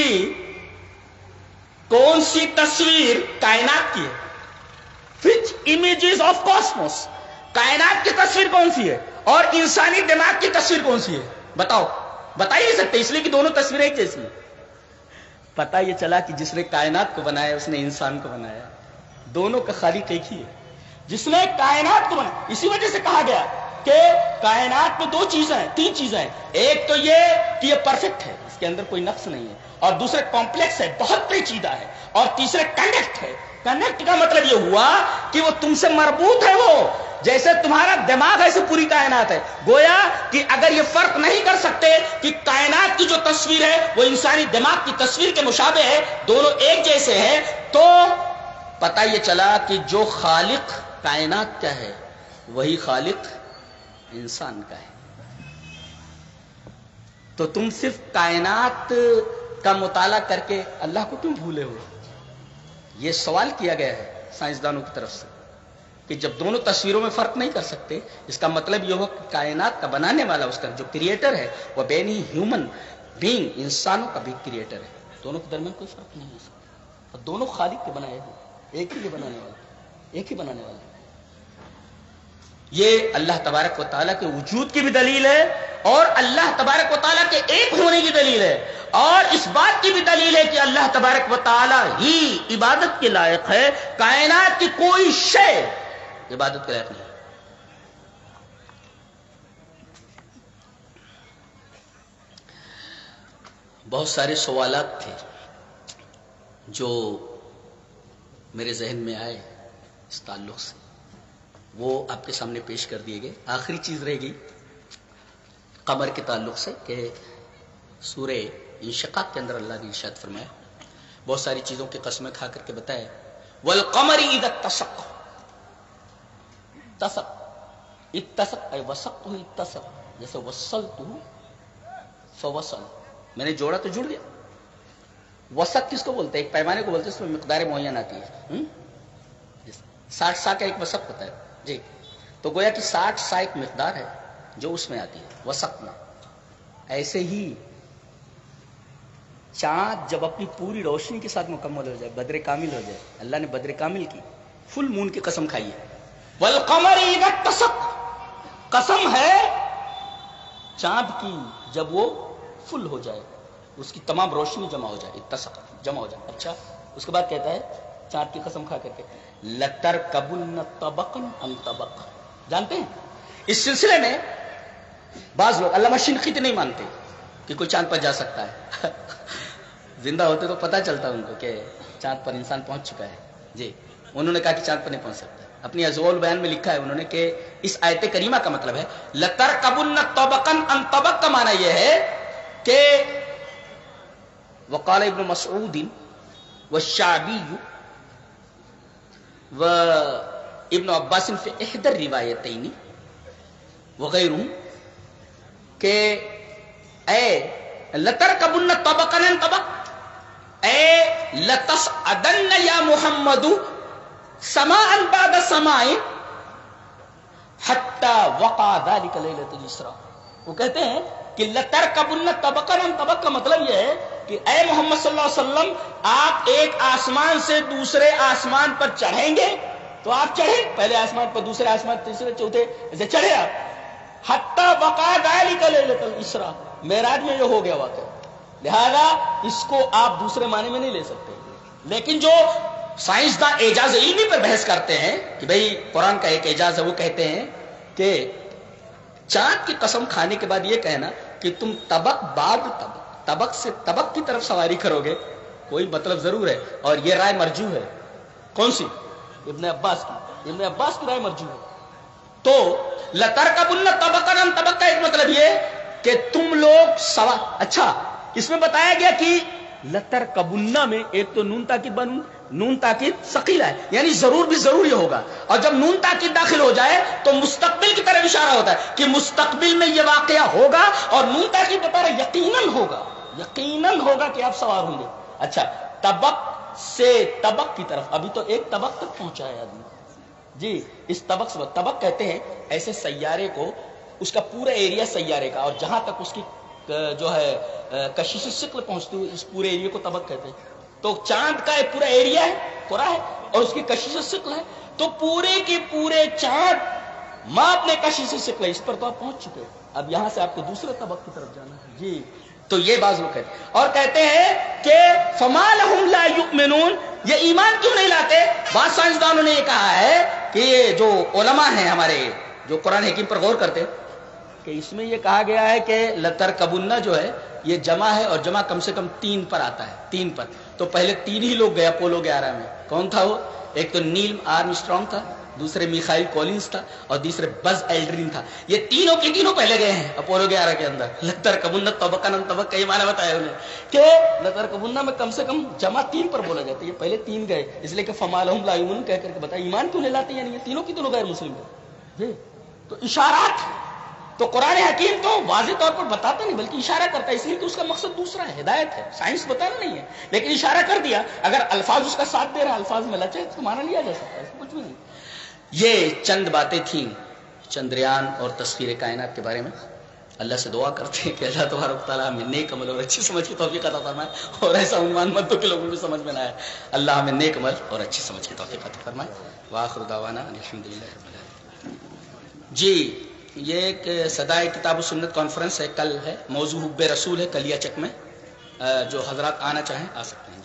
کون سی تصویر کائنات کی ہے؟ Which images of cosmos؟ کائنات کی تصویر کون سی ہے اور انسانی دماغ کی تصویر کون سی ہے؟ بتاؤ. بتا ہی نہیں سکتے، اس لیے کہ دونوں تصویریں ایک جیسی ہیں. پتہ یہ چلا کہ جس نے کائنات کو بنایا اس نے انسان کو بنایا، دونوں کا خالق ایک ہی ہے. جس نے کائنات کو بنایا، اسی وجہ سے کہا گیا کہ کائنات میں دو چیزیں ہیں، تین چیزیں ہیں. ایک تو یہ کہ یہ پرفیکٹ ہے، اس کے اندر کوئی نقص نہیں ہے، اور دوسرے کمپلیکس ہے، بہت پیچیدہ ہے، اور تیسرے کنیکٹ ہے. کنیکٹ کا مطلب یہ ہوا کہ وہ تم سے مربوط ہے، وہ جیسے تمہارا دماغ ایسے پوری کائنات ہے. گویا کہ اگر یہ فرق نہیں کر سکتے کہ کائنات کی جو تصویر ہے وہ انسانی دماغ کی تصویر کے مشابہ ہے، دونوں ایک جیسے ہیں، تو پتہ یہ چلا کہ جو خالق کائنات کا ہے وہی خالق انسان کا ہے. تو تم صرف کائنات کا مطالعہ کر کے اللہ کو کیوں بھولے ہو؟ یہ سوال کیا گیا ہے سائنسدانوں کی طرف سے کہ جب دونوں تصویروں میں فرق نہیں کر سکتے، اس کا مطلب یہ ہو کہ کائنات کا بنانے والا، اس کا جو کریٹر ہے، وہ بینی ہیومن بینگ، انسانوں کا بھی کریٹر ہے. دونوں کے درمیان کوئی فرق نہیں ہو سکتا، اور دونوں خالق کے بنائے ہوئے، ایک ہی بنانے والا، ایک ہی بنانے والا. یہ اللہ تبارک و تعالیٰ کے وجود کی بھی دلیل ہے، اور اللہ تبارک و تعالیٰ کے ایک ہونے کی دلیل ہے، اور اس بات کی بھی دلیل ہے کہ اللہ تبارک و تعالیٰ ہی عبادت کے لائق ہے. کائنات کی کوئی شے عبادت کے لائق نہیں. بہت سارے سوالات تھے جو میرے ذہن میں آئے اس تعلق سے، وہ آپ کے سامنے پیش کر دیے گئے. آخری چیز رہ گئی قمر کے تعلق سے کہ سورہ انشقاق کے اندر اللہ نے ارشاد فرمایا، بہت ساری چیزوں کی قسمیں کھا کر کے بتایا والقمر اذا اتسق، اتسق، اتسق اے وسقته اتسق، جیسے وصلته فوصل، میں نے جوڑا تو جڑ گیا. وسق کس کو بولتے ہیں؟ ایک پیمانے کو بولتے ہیں، اس میں مقدار معین آتی ہے. 60 سا کا ایک وسق ہوتا ہے جی. تو گویا کہ 60 سا ایک مقدار ہے جو اس میں آتی ہے وسق میں. ایسے ہی چاند جب اپنی پوری روشنی کے ساتھ مکمل ہو جائے، بدر کامل ہو جائے، اللہ نے بدر کامل کی، فل مون کی قسم کھائی ہے. والقمر اذا اتسق، قسم ہے چاند کی جب وہ فل ہو جائے، اس کی تمام روشنی جمع ہو جائے، اتسق جمع ہو جائے. اچھا اس کے بعد کہتا ہے چاند کی قسم کھا کر کے لترکبن طبقا عن طبق. جانتے ہیں اس سلسلے میں بعض لوگ علامہ شنقیطی نہیں مانتے کہ کوئی چاند پر جا سکتا ہے. زندہ ہوتے تو پتہ چلتا ان کو کہ چاند پر انسان پہنچ چکا ہے جی. انہوں نے کہا کہ چاند پر نہیں پہنچ سکتا. اپنی ازوال بیان میں لکھا ہے انہوں نے کہ اس آیت کریمہ کا مطلب ہے لترکبن طبقا عن طبق کا معنی یہ ہے کہ وقال ابن مسعود والشعبی وابن عباس فی احدى الروایتین وغیرهم کہ اے لترکبن طبقا عن طبق، اے لتصعدن یا محمد سماء بعد سماء حتى وقع ذلك ليلة الاسراء. وہ کہتے ہیں کہ لترکبن طبقا عن طبق کا مطلب یہ ہے کہ اے محمد صلی اللہ علیہ وسلم آپ ایک آسمان سے دوسرے آسمان پر چڑھیں گے تو آپ چڑھیں، پہلے آسمان پر، دوسرے آسمان، تیسرے، چوتھے، ایسے چڑھے آپ. حتی وقع ذلک لیلۃ الاسراء، معراج میں جو ہو گیا واقعہ، لہذا اس کو آپ دوسرے معنی میں نہیں لے سکتے. لیکن جو سائنسداں اعجاز علمی پر بحث کرتے ہیں کہ بھئی قرآن کا ایک اعجاز ہے، وہ کہتے ہیں کہ چاند کی قسم کھانے کے بعد یہ کہنا کہ تم طبق بعد طبق، طبق سے طبق کی طرف سواری کرو گے، کوئی مطلب ضرور ہے. اور یہ رائے مرجو ہے. کون سی؟ ابن عباس کی. ابن عباس کی رائے مرجو ہے. تو لترکبن طبقا عن طبق کا ایک مطلب یہ کہ تم لوگ اچھا اس میں بتایا گیا کہ لترکبن میں ایک تو نون تاکید بنوں، نون تاکید ثقیلہ ہے، یعنی ضرور بھی ضرور یہ ہوگا. اور جب نون تاکید داخل ہو جائے تو مستقبل کی طرف اشارہ ہوتا ہے کہ مستقبل میں یہ واقعہ ہوگا، اور نون تاکید بتا رہا یقیناً ہوگا، یقیناً ہوگا کہ آپ سوار ہوں گے. اچھا طبق سے طبق کی طرف، ابھی تو ایک طبق تک پہنچا ہے آدمی جی. اس طبق سے طبق کہتے ہیں ایسے سیارے کو، اس کا پورا ایریا سیارے کا، اور جہاں تک اس کی جو ہے کشش ثقل پہنچتی ہوئی، اس پورے ایریا کو طبق کہتے ہیں. تو چاند کا ایک پورا ایریا ہے، پورا ہے، اور اس کی کشش ثقل ہے. تو پورے کے پورے چاند ماپ نے کشش ثقل ہے، اس پر تو آپ پہنچ چکے. اب یہاں سے آپ کو دوسرے طبق کی طرف جانا ہے جی. تو یہ بعض لوگ کہتے ہیں، اور کہتے ہیں کہ فما لهم لا يؤمنون، یہ ایمان کیوں نہیں لاتے؟ بعض سائنسدانوں نے یہ کہا ہے کہ یہ جو علماء ہیں ہمارے جو قرآن حکیم پر غور کرتے کہ اس میں یہ کہا گیا ہے کہ لترکبن جو ہے یہ جمع ہے، اور جمع کم سے کم 3 پر آتا ہے، 3 پر. تو پہلے 3 ہی لوگ گئے اپولو 11 میں. کون تھا وہ؟ ایک تو نیل آرمسٹرانگ تھا، دوسرے میخائل کولنز تھا، اور تیسرے بز ایلڈرین تھا. یہ تینوں کے تینوں پہلے گئے ہیں اپولو 11 کے اندر. لترکبن طبقا عن طبق کا یہ معنی بتایا انہیں کہ لترکبن میں کم سے کم جمع 3 پر بولا جاتا ہے. یہ پہلے 3 گئے، اس لیے کہ فما لهم لا يؤمنون کہہ کر کے بتایا ایمان کیوں نہیں لاتے، یعنی یہ تینوں کی تینوں غیر مسلم تھے. تو اشارات، تو قرآن حکیم تو واضح طور پر بتاتا نہیں بلکہ اشارہ کرتا ہے، اس لیے کہ اس کا مقصد دوسرا ہے، ہدایت ہے. سائنس بتانا نہیں ہے، لیکن اشارہ کر دیا. اگر الفاظ اس کا ساتھ دے رہا، الفاظ میں لچے تو مانا لیا جا سکتا ہے، کچھ بھی نہیں. یہ چند باتیں تھیں چندریان اور تسخیر کائنات کے بارے میں. اللہ سے دعا کرتے ہیں کہ اللہ تبارک تعالیٰ ہمیں نیک عمل اور اچھی سمجھ کی توفیق عطا فرمائے، اور ایسا عنوان مت دو کہ لوگوں کو سمجھ میں نہ آئے. اللہ ہمیں نیک عمل اور اچھی سمجھ کی توفیق عطا فرمائے. وآخر دعوانا الحمدللہ رب العالمین. جی یہ ایک صدائے کتاب و سنت کانفرنس ہے، کل ہے، موضوع حب رسول ہے، کلیا چک میں. جو حضرات آنا چاہیں آ سکتے ہیں.